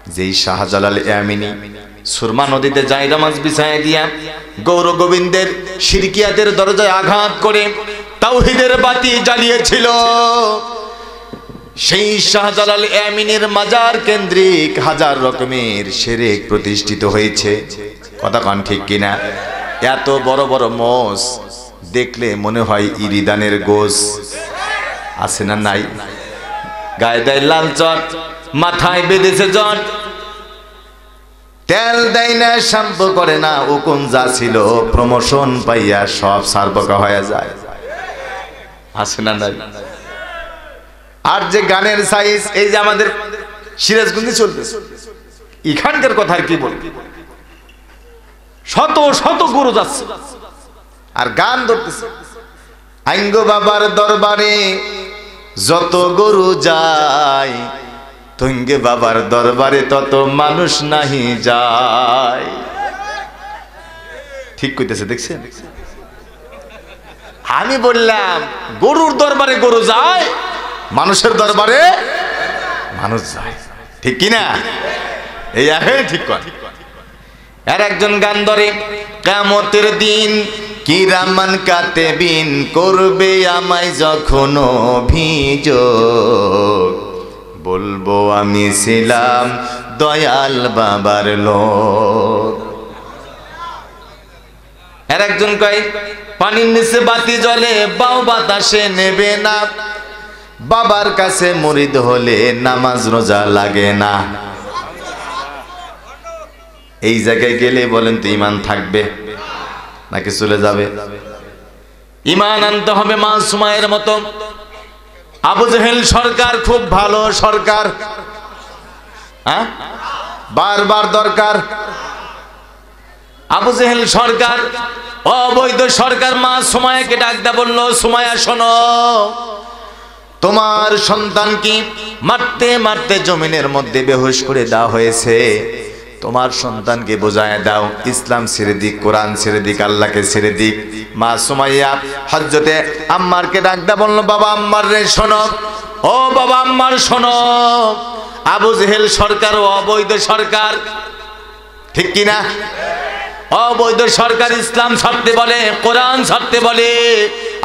যেই শাহজালাল ইয়ামিনী সুরমা নদীতে জায়গা মাছ বিছায় দিয়া গৌর গোবিন্দের শিরকিয়াতের দরজায় আঘাত করে তাওহীদের বাতি জ্বালিয়েছিল, সেই শাহজালাল ইয়ামিনীর মাজার কেন্দ্রিক হাজার রকমের শিরক প্রতিষ্ঠিত হয়েছে। কথা কান ঠিক কিনা? এত বড় বড় মোষ দেখলে মনে হয় ইরিদানের গোশ। আছে না নাই? গায়ে দেয় লাল চট, মাথায় বেঁধেছে জট, তেল দেয় না, শ্যাম্পু করে না, উকুন যা ছিল প্রমোশন পাইয়া সব সারবকা হয়ে যায়। আছে না নাই? আর যে গানের সাইজ, এই যে আমাদের সিরাজগঞ্জে চলতেছে, এখানকার কথা আর কি বলবো, শত শত গরু যাচ্ছে আর গান ধরতেছে। আইঙ্গো বাবার দরবারে যত গরু যায়, তুঙ্গে বাবার দরবারে তত মানুষ নাহি যায়। ঠিক কইতেছে, দেখছেন? আমি বললাম গরুর দরবারে গরু যায়, মানুষের দরবারে মানুষ যায়। ঠিক কিনা? এই ঠিক কর। আর একজন গান ধরে, কিয়ামতের দিন কিরামান কাতেবিন করবে আমায় যখন অভিযোগ, বলবো আমি ছিলাম দয়াল বাবার লোক। আর একজন কয়, পানির নিচে বাতি জ্বলে বাও বাতাসে নেবে না, বাবার কাছে মুরিদ হলে নামাজ রোজা লাগে না। এই জায়গায় গেলে বলেন তো ঈমান থাকবে নাকি চলে যাবে? ঈমান আনতে হবে মাসুমায়ের মতো। আবু জেহেল সরকার খুব ভালো সরকার, হ্যাঁ, বারবার দরকার। আবু জেহেল সরকার অবৈধ সরকার মা সুমায়াকে ডাকতে বলল, সুমায়া শোনো, তোমার সন্তানকে মারতে মারতে জমিনের মধ্যে বেহুশ করে দেওয়া হয়েছে, তোমার সন্তানকে বোঝায় দাও ইসলাম ছেড়ে দিক, কোরআন ছেড়ে দিক, আল্লাহকে ছেড়ে দিক। মা সুমাইয়া হযরতে আম্মারকে ডাকতে বলল, বাবা আম্মার রে শোনো, ও বাবা আম্মার শোনো, আবু জেহেল সরকার অবৈধ সরকার, ঠিক কিনা? অবৈধ সরকার ইসলাম ছাড়তে বলে, কোরআন ছাড়তে বলে,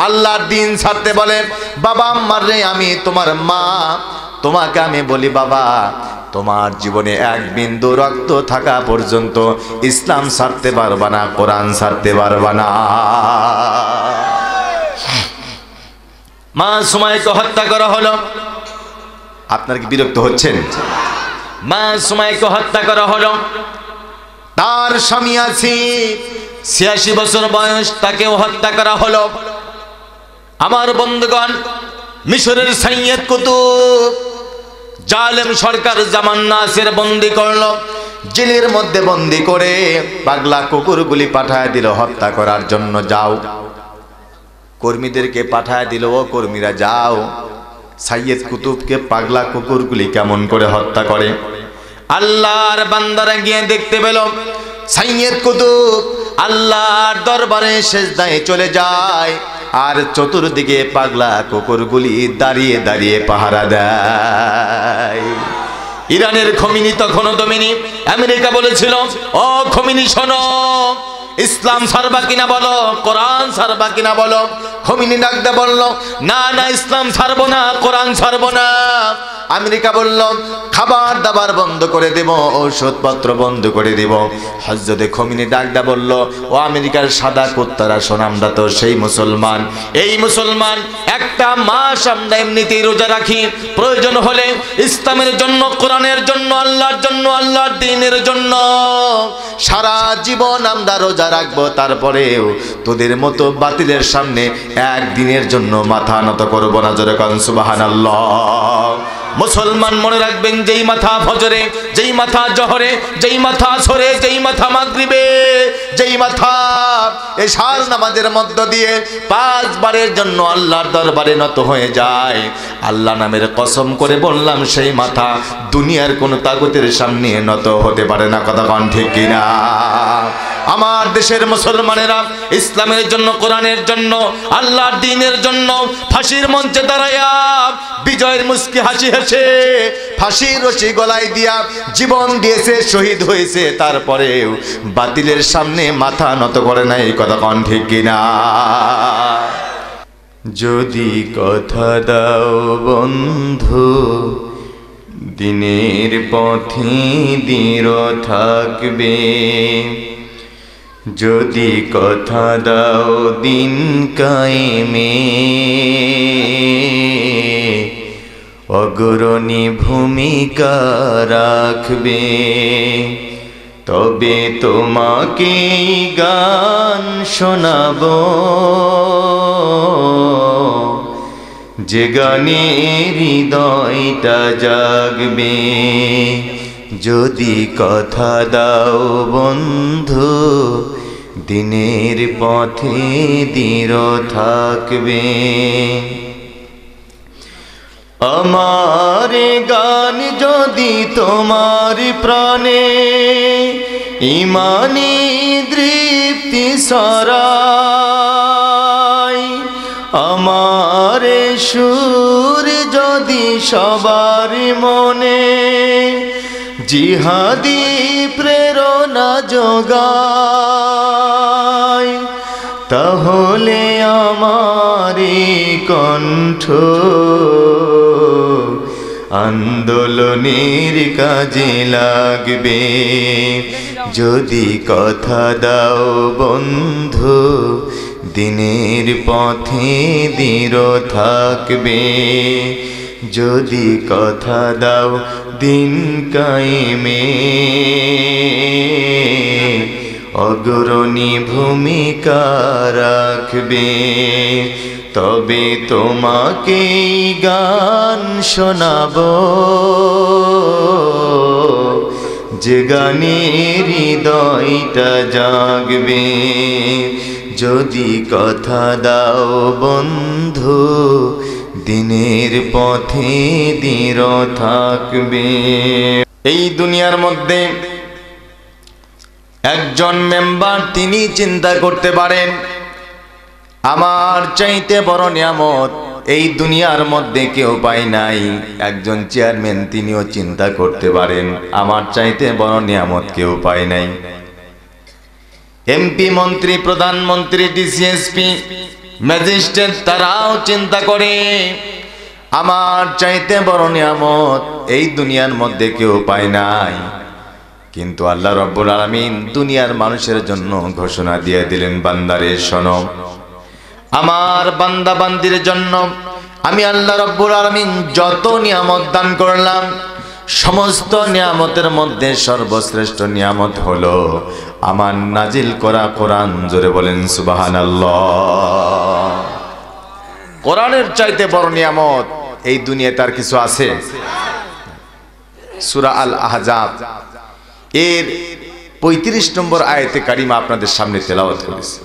আল্লাহর দ্বীন ছাড়তে বলে। বাবা আম্মার রে, আমি তোমার মা, তোমাকে আমি বলি বাবা, তোমার জীবনে এক বিন্দু রক্ত থাকা পর্যন্ত ইসলাম ছাড়তে পারবা না, কোরআন ছাড়তে পারবা না। মা সুমাইয়াকে হত্যা করা হলো। আপনার কি বিরক্ত হচ্ছেন? মা সুমাইয়াকে হত্যা করা হলো। তার স্বামী আছে ৮৬ বছর বয়স, তাকেও হত্যা করা হলো। আমার বন্ধুগণ, মিশরের সাইয়েদ কুতুব জালেম সরকার জামান নাসির বন্দী করলো, জেলের মধ্যে বন্দী করে পাগলা কুকুরগুলি পাঠায় দিল হত্যা করার জন্য। যাও, কর্মীদেরকে পাঠায় দিল, ও কর্মীরা যাও, সাইয়েদ কুতুবকে পাগলা কুকুরগুলি কেমন করে হত্যা করে। আল্লাহর বান্দারা গিয়ে দেখতে পেল সাইয়েদ কুতুব আল্লাহর দরবারে সিজদায় চলে যায়, আর চতুর্দিকে পাগলা কুকুরগুলি দাঁড়িয়ে দাঁড়িয়ে পাহারা দেয়। ইরানের খমিনি তখনও দমিনি। আমেরিকা বলেছিল, ও খমিনি শোনো, ইসলাম ছাড়বা কিনা বলো, কোরআন ছাড়বা কিনা বলো। খমিনি ডাকতে বলল, না না, ইসলাম ছাড়বো না, কোরআন ছাড়বো না। আমেরিকা বলল, খাবার দাবার বন্ধ করে দেব, ঔষধপত্র বন্ধ করে দেব। হযরতে খমিনি ডাকতে বলল, ও আমেরিকার সাদা কুত্তারা শোন, আমরা তো সেই মুসলমান, এই মুসলমান একটা মাস আমরা এমনিতেই রোজা রাখি, প্রয়োজন হলে ইসলামের জন্য, কোরআনের জন্য, আল্লাহর জন্য, আল্লাহর দ্বীনের জন্য সারা জীবন আমরা রোজা রাখবো, তারপরেও তোদের মতো বাতিলের সামনে একদিনের জন্য মাথা নত করবো না। জোরে কান সুবহানাল্লাহ। মুসলমান মনে রাখবেন, যেই মাথা ফজরে, যেই মাথা জহরে, যেই মাথা আসরে, যেই মাথা মাগরিবে, যেই মাথা এশার নামাজের মধ্য দিয়ে 5 বারের জন্য আল্লাহর দরবারে নত হয়ে যায়, আল্লাহ নামের কসম করে বললাম, সেই মাথা দুনিয়ার কোন তাগুতের সামনে নত হতে পারে না। কথা কোন ঠিক কিনা? আমার দেশের মুসলমানেরা ইসলামের জন্য, কোরআনের জন্য, আল্লাহর দ্বীনের জন্য ফাঁসির মঞ্চে দাঁড়ায়া বিজয়ের মুস্কি হাসি হেসে সে ফাঁসির রশি গলায় দিয়া জীবন দিয়েছে, শহীদ হয়েছে, তারপরেও বাতিলের সামনে মাথা নত করে নাই। কথা কোন ঠিক কিনা? যদি কথা দাও বন্ধু দিনের পথে দৃঢ় থাকবে, যদি কথা দাও দিন কায়েমে অগ্রণী ভূমিকা রাখবে, তবে তোমাকে গান শোনাবো যে গানে হৃদয়টা জাগবে। যদি কথা দাও বন্ধু দিনের পথে দৃঢ় থাকবে। আমার গান যদি তোমার প্রাণে ইমানি দৃপ্তি ছড়ায়, আমার সুর যদি সবার মনে জিহাদি প্রেরণা যোগায়, তাহলে আমার কণ্ঠ আন্দোলনের কাজে লাগবে। যদি কথা দাও বন্ধু দিনের পথে দৃঢ় থাকবে, যদি কথা দাও দিন কায়েমে অগ্রণী ভূমিকা রাখবে, তবে তোমাকে গান শোনাবো যে গানে হৃদয়টা জাগবে। যদি কথা দাও বন্ধু দিনের পথে দৃঢ় থাকবে। এই দুনিয়ার মধ্যে একজন মেম্বার তিনি চিন্তা করতে পারেন আমার চাইতে বড় নিয়ামত এই দুনিয়ার মধ্যে কেউ পায় নাই। একজন চেয়ারম্যান তিনিও চিন্তা করতে পারেন আমার চাইতে বড় নিয়ামত কেউ পায় নাই। এমপি, মন্ত্রী, প্রধানমন্ত্রী, ডিসিএসপি, ম্যাজিস্ট্রেট তারাও চিন্তা করে আমার চাইতে বড় নিয়ামত এই দুনিয়ার মধ্যে কেউ পায় নাই। কিন্তু আল্লাহ রাব্বুল আলামিন দুনিয়ার মানুষের জন্য ঘোষণা দিয়ে দিলেন, বান্দারে শোনো, আমার বান্দা বান্দির জন্য আমি আল্লাহ রাব্বুল আলামিন যত নিয়ামত দান করলাম, সমস্ত নিয়ামতের মধ্যে সর্বশ্রেষ্ঠ নিয়ামত হলো আমার নাজিল করা কোরআন। জোরে বলেন সুবহানাল্লাহ। কোরআনের চাইতে বড় নিয়ামত এই দুনিয়াতে আর কিছু আছে? সূরা আল আহজাব এর ৩৫ নম্বর আয়াতে কারিমা আপনাদের সামনে তেলাওয়াত করেছি।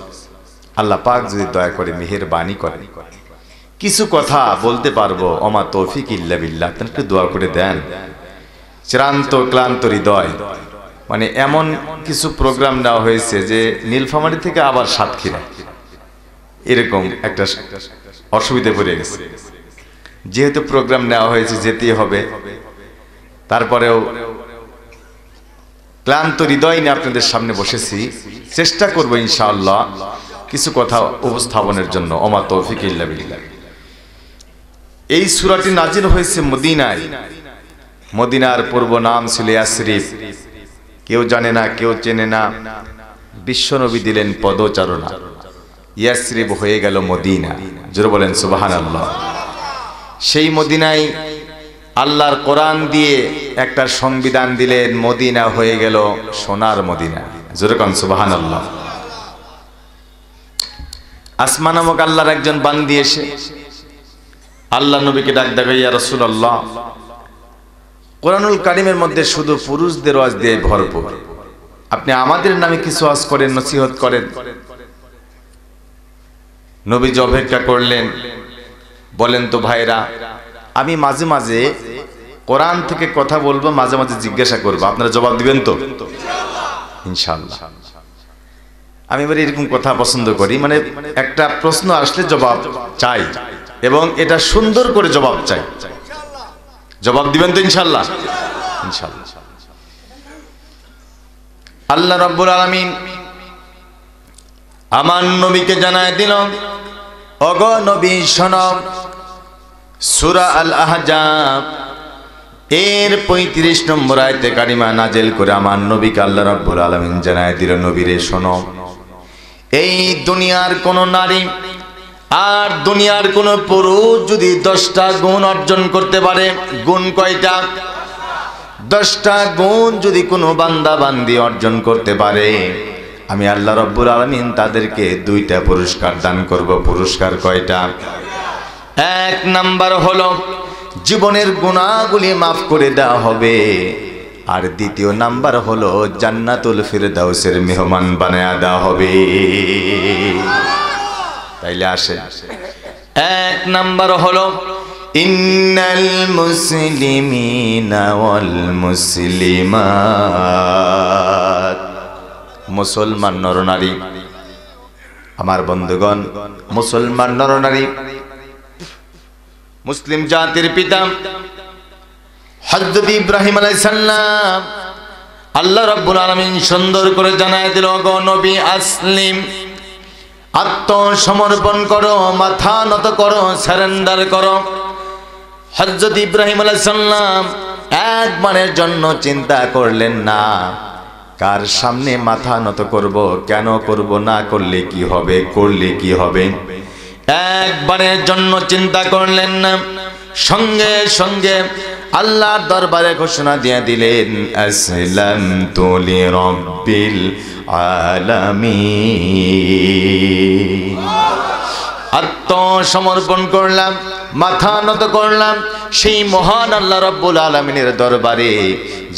আল্লাহ পাক যদি দয়া করে মেহেরবানি করেন কিছু কথা বলতে পারবো। ওমা তৌফিক ইল্লা বিল্লাহ। আপনারা একটু দোয়া করে দেন। শ্রান্ত ক্লান্ত হৃদয়, মানে এমন কিছু প্রোগ্রাম নেওয়া হয়েছে যে নীলফামারী থেকে আবার সাতক্ষীরা, এরকম একটা অসুবিধা পড়ে গেছে। যেহেতু প্রোগ্রাম নেওয়া হয়েছে যেতেই হবে, তারপরেও ক্লান্ত হৃদয় নিয়ে আপনাদের সামনে বসেছি। চেষ্টা করবো ইনশাআল্লাহ কিছু কথা উপস্থাপনের জন্য। ওমা তৌফিক ইল্লা বিল্লাহ। এই সূরাটি নাজিল হয়েছে মদিনায়। মদিনার পূর্ব নাম ছিল ইয়াসরিব। কেউ জানে না, কেউ চেনে না। বিশ্বনবী দিলেন পদচারণা, ইয়াসরিব হয়ে গেল মদিনা। জোরে বলেন সুবহানাল্লাহ। সেই মদিনায় আল্লাহর কোরআন দিয়ে একটা সংবিধান দিলেন, মদিনা হয়ে গেল সোনার মদিনা। জোরে কোন সুবহানাল্লাহ। আসমা নামক আল্লাহর একজন বান্দি এসে আল্লাহ নবীকে ডাক দেয়, ইয়া রাসূলুল্লাহ, কোরআনুল কারীমের মধ্যে শুধু পুরুষদের ওয়াজ দিয়ে ভরপুর, আপনি আমাদের নামে কিছু ওয়াজ করেন, নসিহত করেন। নবীজি অপেক্ষা করলেন, বলেন তো ভাইরা, আমি মাঝে মাঝে কোরআন থেকে কথা বলবো, মাঝে মাঝে জিজ্ঞাসা করবো, আপনারা জবাব দিবেন তো ইনশাআল্লাহ। আমি এবার এরকম কথা পছন্দ করি, মানে একটা প্রশ্ন আসলে জবাব চাই এবং এটা সুন্দর করে জবাব চাই। জবাব দিবেন তো ইনশাআল্লাহ? ইনশাআল্লাহ। আল্লাহ রাব্বুল আলামিন আমার নবীকে জানায় দিল, ওগো নবী শোনো, সূরা আল আহজাব এর 35 নম্বর আয়াতে কারিমা নাজিল করে আমার নবীকে আল্লাহ রাব্বুল আলামিন জানায় দিল, নবীরে শোনো, এই দুনিয়ার কোন নারী আর দুনিয়ার কোন পুরুষ যদি 10টা গুণ অর্জন করতে পারে, গুণ কয়টা? 10টা গুণ যদি কোনো বান্দা বান্দি অর্জন করতে পারে, আমি আল্লাহ রাব্বুল আলামিন তাদেরকে 2টা পুরস্কার দান করব। পুরস্কার কয়টা? 1 নাম্বার হলো জীবনের গুনাহগুলি মাফ করে দেওয়া হবে, আর 2য় নাম্বার হলো জান্নাতুল ফিরদাউসের মেহমান বানায়া দেওয়া হবে। তাইলে আসে 1 নাম্বার হলো ইন্নাল মুসলিমিনা ওয়াল মুসলিমাত, মুসলমান নরনারী, আমার বন্ধুগণ, মুসলমান নরনারী, মুসলিম জাতির পিতা হযরত ইব্রাহিম আলাইহিস সালাম আল্লাহ রাব্বুল আলামিন সুন্দর করে জানায় দিল, গো নবী আসলিম, আত্মসমর্পণ করো, মাথা নত করো, সারেন্ডার করো। হযরত ইব্রাহিম আলাইহিস সালাম একবারের জন্য চিন্তা করলেন না কার সামনে মাথা নত করব, কেন করব, না করলে কি হবে, করলে কি হবে, একবারের জন্য চিন্তা করলেন না। সঙ্গে সঙ্গে আল্লাহর দরবারে ঘোষণা দিয়ে দিলেন, আসলামতু লিরাব্বিল আলামিন, আত্মসমর্পণ করলাম, মাথা নত করলাম সেই মহান আল্লাহ রাব্বুল আলামিনের দরবারে,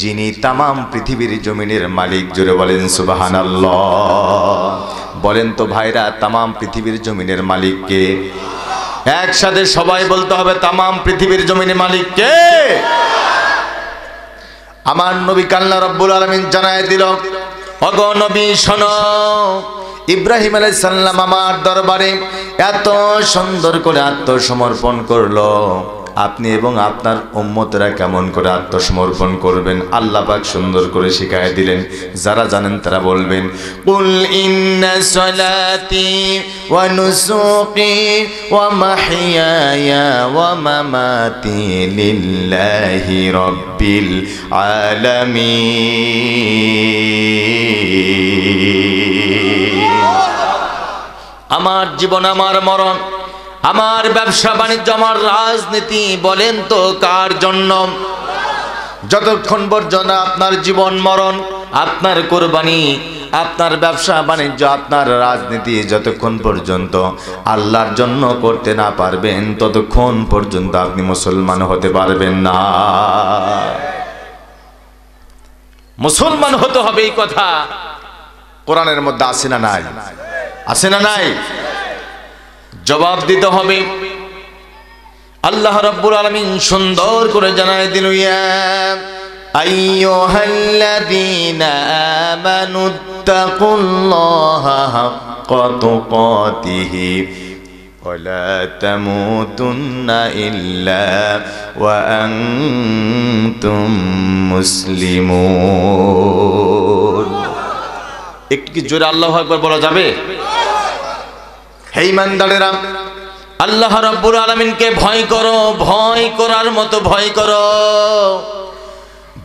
যিনি তামাম পৃথিবীর জমিনের মালিক। জোরে বলেন সুবহানাল্লাহ। বলেন তো ভাইরা, তামাম পৃথিবীর জমিনের মালিক কে? একসাথে সবাই বলতে হবে, তামাম পৃথিবীর জমিনের মালিক কে? আমার নবী আল্লাহ রাব্বুল আলামিন জানায় দিল, ওগো নবী শোনো, ইব্রাহিম আলাইহিস সালাম আমার দরবারে এত সুন্দর করে আত্মসমর্পণ করলো, আপনি এবং আপনার উম্মতেরা কেমন করে আত্মসমর্পণ করবেন আল্লাহ পাক সুন্দর করে শিখায় দিলেন। যারা জানেন তারা বলবেন, কুল ইন্না সলাতি ওয়া নুসুকি ওয়া মাহইয়ায়া ওয়া মামাতি লিল্লাহি রাব্বিল আলামিন। আমার জীবন, আমার মরণ, আমার ব্যবসা বাণিজ্য, আমার রাজনীতি, বলেন তো কার জন্য? যতক্ষণ পর্যন্ত আপনার জীবন মরণ, আপনার কোরবানি, আপনার ব্যবসা বাণিজ্য, আপনার রাজনীতি যতক্ষণ পর্যন্ত আল্লাহর জন্য করতে না পারবেন, ততক্ষণ পর্যন্ত আপনি মুসলমান হতে পারবেন না। মুসলমান হতে হবে, এই কথা কোরআনের মধ্যে আছে না নাই? আছে না নাই? জবাব দিতে হবে। আল্লাহ রাব্বুল আলামিন সুন্দর করে জানায় দিল, ইয়া আইয়ুহাল্লাযীনা আমানুত্তাকুল্লাহা হাক্কা তুকাতিহি ওয়া লা তামুতুন্না ইল্লা ওয়া আনতুম মুসলিমুন। একটু কি জোরে আল্লাহু আকবার বলা যাবে? হে ইমানদারেরা, আল্লাহ রাব্বুল আলামিনকে ভয় করো, ভয় করার মতো ভয় করো।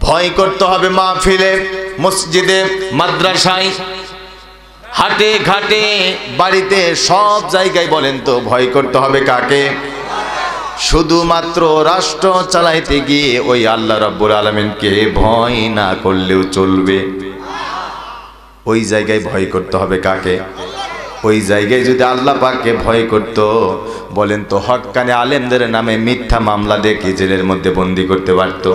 ভয় করতে হবে মাহফিলে, মসজিদে, মাদ্রাসায়, হাটে ঘাটে, বাড়িতে, সব জায়গায়। বলেন তো ভয় করতে হবে কাকে? শুধুমাত্র রাষ্ট্র চালাইতে গিয়ে ওই আল্লাহ রাব্বুল আলামিনকে ভয় না করলেও চলবে। ওই জায়গায় ভয় করতে হবে কাকে? ওই জায়গায় যদি আল্লাহ পাককে ভয় করত, বলেন তো হক্কানি আলেমদের নামে মিথ্যা মামলা দিয়ে কি জেলের মধ্যে বন্দী করতে পারত?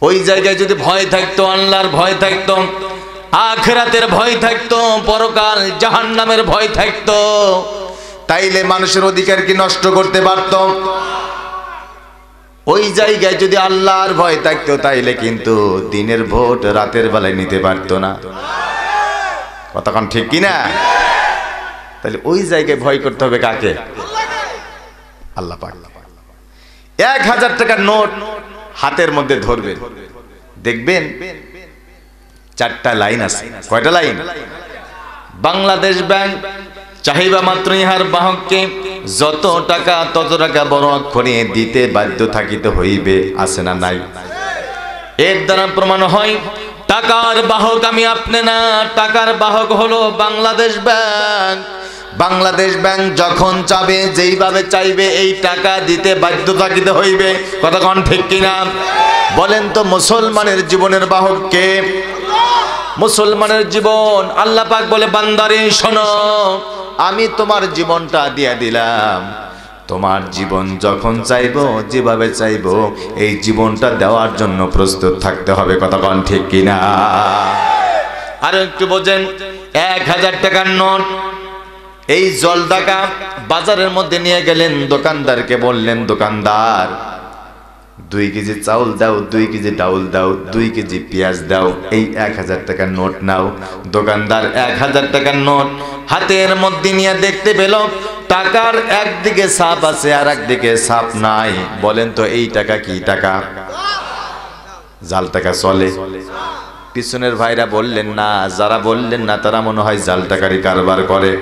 ওই জায়গায় যদি ভয় থাকতো, আল্লাহর ভয় থাকতো, আখিরাতের ভয় থাকতো, পরকাল জাহান্নামের ভয় থাকতো, তাইলে মানুষের অধিকার কি নষ্ট করতে পারত? ওই জায়গায় যদি আল্লাহর ভয় থাকতো, তাইলে কিন্তু দিনের ভোট রাতের বেলায় নিতে পারতো না। কতক্ষণ ঠিক কিনা? তাহলে ওই জায়গায় ভয় করতে হবে কাকে? আল্লাহ পাক। 1000 টাকার নোট হাতের মধ্যে ধরবেন, দেখবেন 4টা লাইন আছে। কয়টা লাইন? বাংলাদেশ ব্যাংক চাহিবা মাত্র ইহার বাহককে যত টাকা তত টাকা বড় অক্ষরে দিতে বাধ্য থাকিতে হইবে, আছে না নাই? এর দ্বারা প্রমাণ হয় টাকার বাহক আমি আপনি না, টাকার বাহক হলো বাংলাদেশ ব্যাংক। বাংলাদেশ ব্যাংক যখন চাবে, যেইভাবে চাইবে এই টাকা দিতে বাধ্য থাকিতে হইবে। কথা কোন ঠিক কিনা? বলেন তো মুসলমানের জীবনের বাহক কে? মুসলমানের জীবন। আল্লাহ পাক বলে বান্দারে শোনো, আমি তোমার জীবনটা দিয়ে দিলাম, তোমার জীবন যখন চাইবো, যেভাবে চাইবো এই জীবনটা দেওয়ার জন্য প্রস্তুত থাকতে হবে। কথা কোন ঠিক কিনা? আর একটু বোঝেন, 1000 টাকার নোট এই জল টাকা বাজারের মধ্যে নিয়ে গেলেন, দোকানদারকে বললেন, দোকানদার 2 কেজি চাউল দাও, 2 কেজি ডাউল দাও, 2 কেজি পেঁয়াজ দাও, এই 1000 টাকার নোট নাও। দোকানদার 1000 টাকার নোট হাতের মধ্যে নিয়ে দেখতে পেল টাকার একদিকে ছাপ আছে আর একদিকে ছাপ নাই। বলেন তো এই টাকা কি টাকা? জাল টাকা চলে? পিছনের ভাইরা বললেন না, যারা বললেন না তারা মনে হয় জাল টাকারই কারবার করে।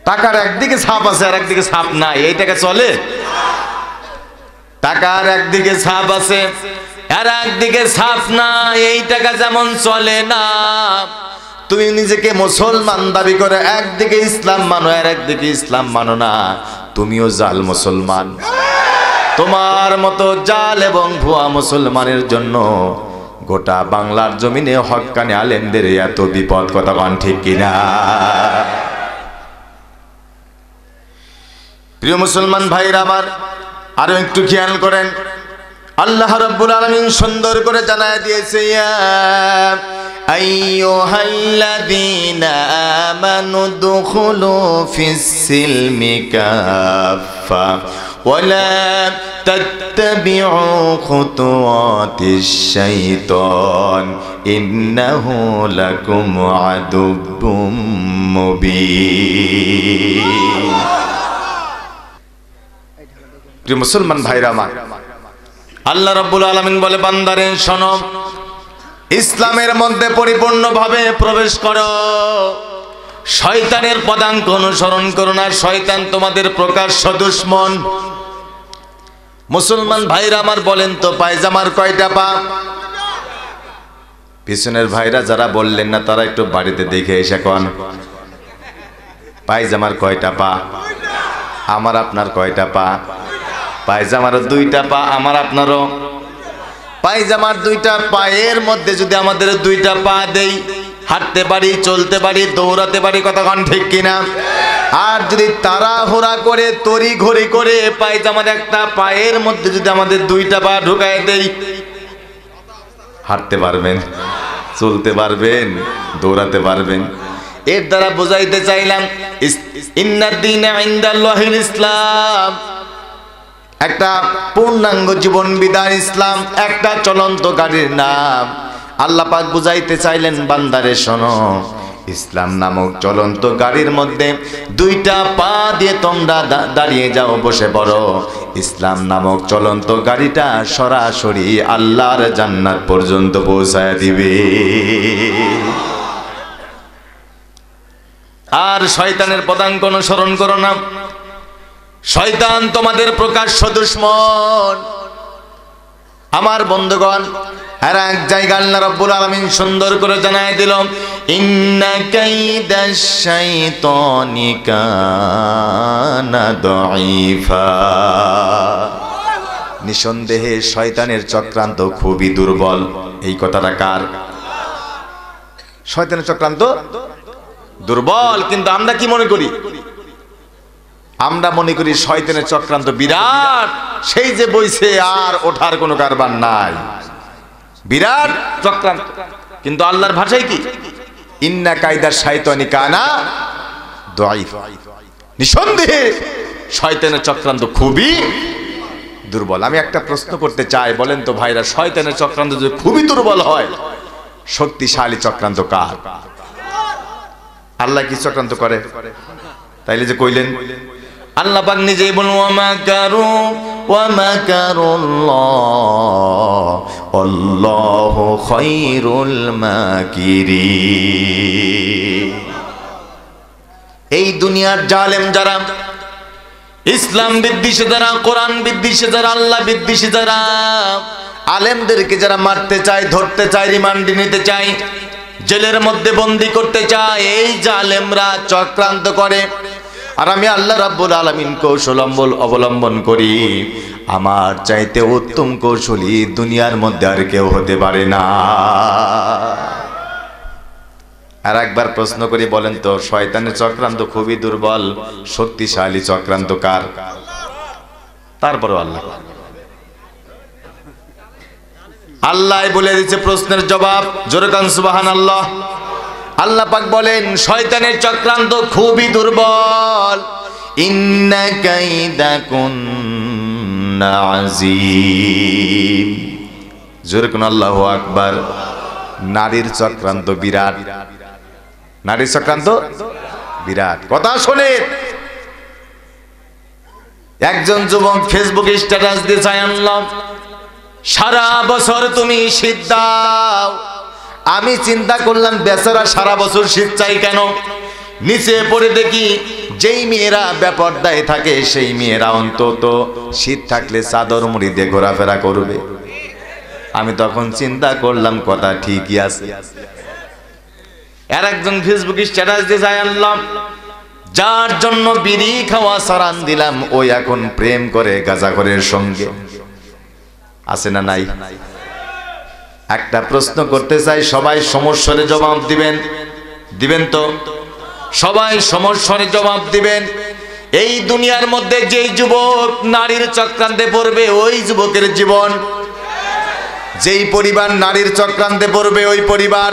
টাকার একদিকে ছাপ আছে আর একদিকে ছাপ নাই, এই টাকা চলে? টাকার একদিকে ছাপ আছে আর একদিকে ছাপ নাই, এই টাকা যেমন চলে না। তুমি নিজেকে মুসলমান দাবি করে একদিকে ইসলাম মানো আর একদিকে ইসলাম মানো না, তুমিও জাল মুসলমান। তোমার মতো জাল এবং ভুয়া মুসলমানের জন্য গোটা বাংলার জমিনে হক্কানি আলেমদের এত বিপদ। কথা কোন ঠিক কিনা? প্রিয় মুসলমান ভাইরা আমার, আরো একটু খেয়াল করেন, আল্লাহ রাব্বুল আলামিন সুন্দর করে জানায় দিয়েছে, ইয়া আইয়ুহাল্লাযীনা আমানু দুখুলু ফিস-সিলমি কাফা ওয়া লা তাত্তাবিউ খুতুওয়াতিশ শাইতান ইন্নাহু লাকুম আদুব্বুম মুবিন। প্রিয় মুসলমান ভাইরা আমার, আল্লাহ রাব্বুল আলামিন বলে বান্দারে শোনো, ইসলামের মধ্যে পরিপূর্ণভাবে প্রবেশ করো, শয়তানের পদাঙ্ক অনুসরণ করো না, শয়তান তোমাদের প্রকাশ্য দুশমন। মুসলমান ভাইরা আমার বলেন তো পায়জামার কয়টা পা? পিছনের ভাইরা যারা বললেন না তারা একটু বাড়িতে দেখে এসে কোন পায়জামার কয়টা পা? আমার আপনার কয়টা পা? পায়জামারও 2টা পা, আমার আপনারও। পায়জামার 2টা পায়ের মধ্যে যদি আমাদের 2টা পা দেই, হাঁটতে পারি, চলতে পারি, দৌড়াতে পারি। কথা কোন ঠিক কিনা? আর যদি তাড়াহুড়া করে তড়ি ঘড়ি করে পায়জামার একটা পায়ের মধ্যে যদি আমাদের 2টা পা ঢুকায় দেই, হাঁটতে পারবেন, চলতে পারবেন, দৌড়াতে পারবেন। এর দ্বারা বোঝাইতে চাইলাম ইন্নাদ-দীনা ইনদাল্লাহিল ইসলাম, একটা পূর্ণাঙ্গ জীবন বিধান ইসলাম, একটা চলন্ত গাড়ির নাম। আল্লাহ পাক বুঝাইতে চাইলেন বান্দারে শোনো, ইসলাম নামক চলন্ত গাড়ির মধ্যে 2টা পা দিয়ে তোমরা দাঁড়িয়ে যাও, বসে পড়ো। ইসলাম নামক চলন্ত গাড়িটা সরাসরি আল্লাহর জান্নাত পর্যন্ত পৌঁছায় দিবে। আর শয়তানের পদাঙ্ক অনুসরণ করো না, শয়তান তোমাদের প্রকাশ্য দুশমন। আমার বন্ধুগণ, আর এক জায়গা আল্লাহ রাব্বুল আলামিন সুন্দর করে জানায় দিল, ইন্না কাইদাশ শাইতানি কানা দাঈফা। নিঃসন্দেহে শয়তানের চক্রান্ত খুবই দুর্বল। এই কথাটা কার? শয়তানের চক্রান্ত দুর্বল। কিন্তু আমরা কি মনে করি? আমরা মনে করি শয়তানের চক্রান্ত বিরাট, সেই যে বইছে আর ওঠার কোনো কারবার নাই, বিরাট চক্রান্ত। কিন্তু আল্লাহর ভাষায় কি? ইন্না কায়দাশ শাইতানি কানা দাঈফা। নিঃসন্দেহে শয়তানের চক্রান্ত খুবই দুর্বল। আমি একটা প্রশ্ন করতে চাই, বলেন তো ভাইরা, শয়তানের চক্রান্ত যদি খুবই দুর্বল হয়, শক্তিশালী চক্রান্ত কার? আল্লাহ কি চক্রান্ত করে? তাইলে যে কইলেন আল্লাহ পাক নিজেই বলেন ওয়া মাকারুল্লাহ আল্লাহু খায়রুল মাকিরিন। এই দুনিয়ার জালেম যারা, ইসলাম বিদ্বেষী যারা, কোরআন বিদ্বেষী যারা, আল্লাহ বিদ্বেষী যারা, আলেমদেরকে যারা মারতে চায়, ধরতে চায়, রিমান্ডে নিতে চায়, জেলের মধ্যে বন্দী করতে চায়, এই জালেমরা চক্রান্ত করে। আর আমি আল্লাহ রাব্বুল আলামিন কৌশল অবলম্বন করি। আমার চাইতে উত্তম কৌশলী দুনিয়ার মধ্যে আর কেউ হতে পারে না। আর একবার প্রশ্ন করি, বলেন তো শয়তানের চক্রান্ত খুবই দুর্বল, শক্তিশালী চক্রান্ত কার? তারপরও আল্লাহ বলে দিচ্ছে প্রশ্নের জবাব। জোরে কান সুবহানাল্লাহ। আল্লাহ পাক বলেন শয়তানের চক্রান্ত খুবই দুর্বল। ইন্না কাইদাকুন্না আযীম। জোরে কোন আল্লাহু আকবার। নারীর চক্রান্ত বিরাট, নারীর চক্রান্ত বিরাট। কথা শোনে, একজন যুবক ফেসবুকে স্ট্যাটাস দিয়েছে, আল্লাহ সারা বছর তুমি শীত দাও। আমি চিন্তা করলাম বেচারা সারা বছর শীত চাই কেন? নিচে পড়ে দেখি যেই মেয়েরা বেপরদায় থাকে সেই মেয়েরা অন্তত শীত থাকলে চাদর মুড়ি দিয়ে ঘোরাফেরা করবে। আমি তখন চিন্তা করলাম কথা ঠিকই আছে। আর একজন ফেসবুকে স্ট্যাটাস দিয়ে যায়, আল্লাহ যার জন্য বিড়ি খাওয়া সারান দিলাম ওই এখন প্রেম করে গাঁজাখোরের সঙ্গে। আছে না নাই? একটা প্রশ্ন করতে চাই, সবাই সমস্যারে জবাব দিবেন, দিবেন তো? সবাই সমস্যারে জবাব দিবেন। এই দুনিয়ার মধ্যে যেই যুবক নারীর চক্রান্তে পড়বে ওই যুবকের জীবন, যেই পরিবার নারীর চক্রান্তে পড়বে ওই পরিবার,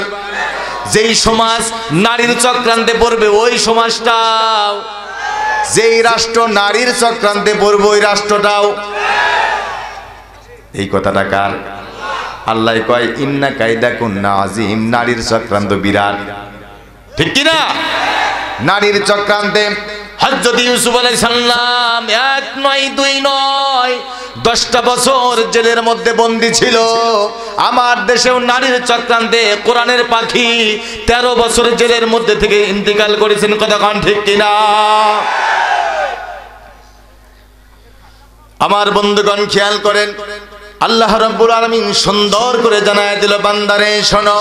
যেই সমাজ নারীর চক্রান্তে পড়বে ওই সমাজটাও, যেই রাষ্ট্র নারীর চক্রান্তে পড়বে ওই রাষ্ট্রটাও। এই কথাটা কার? আল্লাহ কয় ইন্না কাইদাকুন্না আযীম, নারীর চক্রান্ত বিরাট। ঠিক কি না? নারীর চক্রান্তে হযরত ইউসুফ আলাইহিস সালাম 1 নয় 2 নয় 10টা বছর জেলের মধ্যে বন্দী ছিল। আমার দেশেও নারীর চক্রান্তে কোরআনের পাখি 13 বছর জেলের মধ্যে থেকে ইন্তিকাল করেছেন। কথা কান ঠিক কিনা? আমার বন্ধুগণ খেয়াল করেন, আল্লাহ রাব্বুল আলামিন সুন্দর করে জানায় দিল, বান্দারে শোনো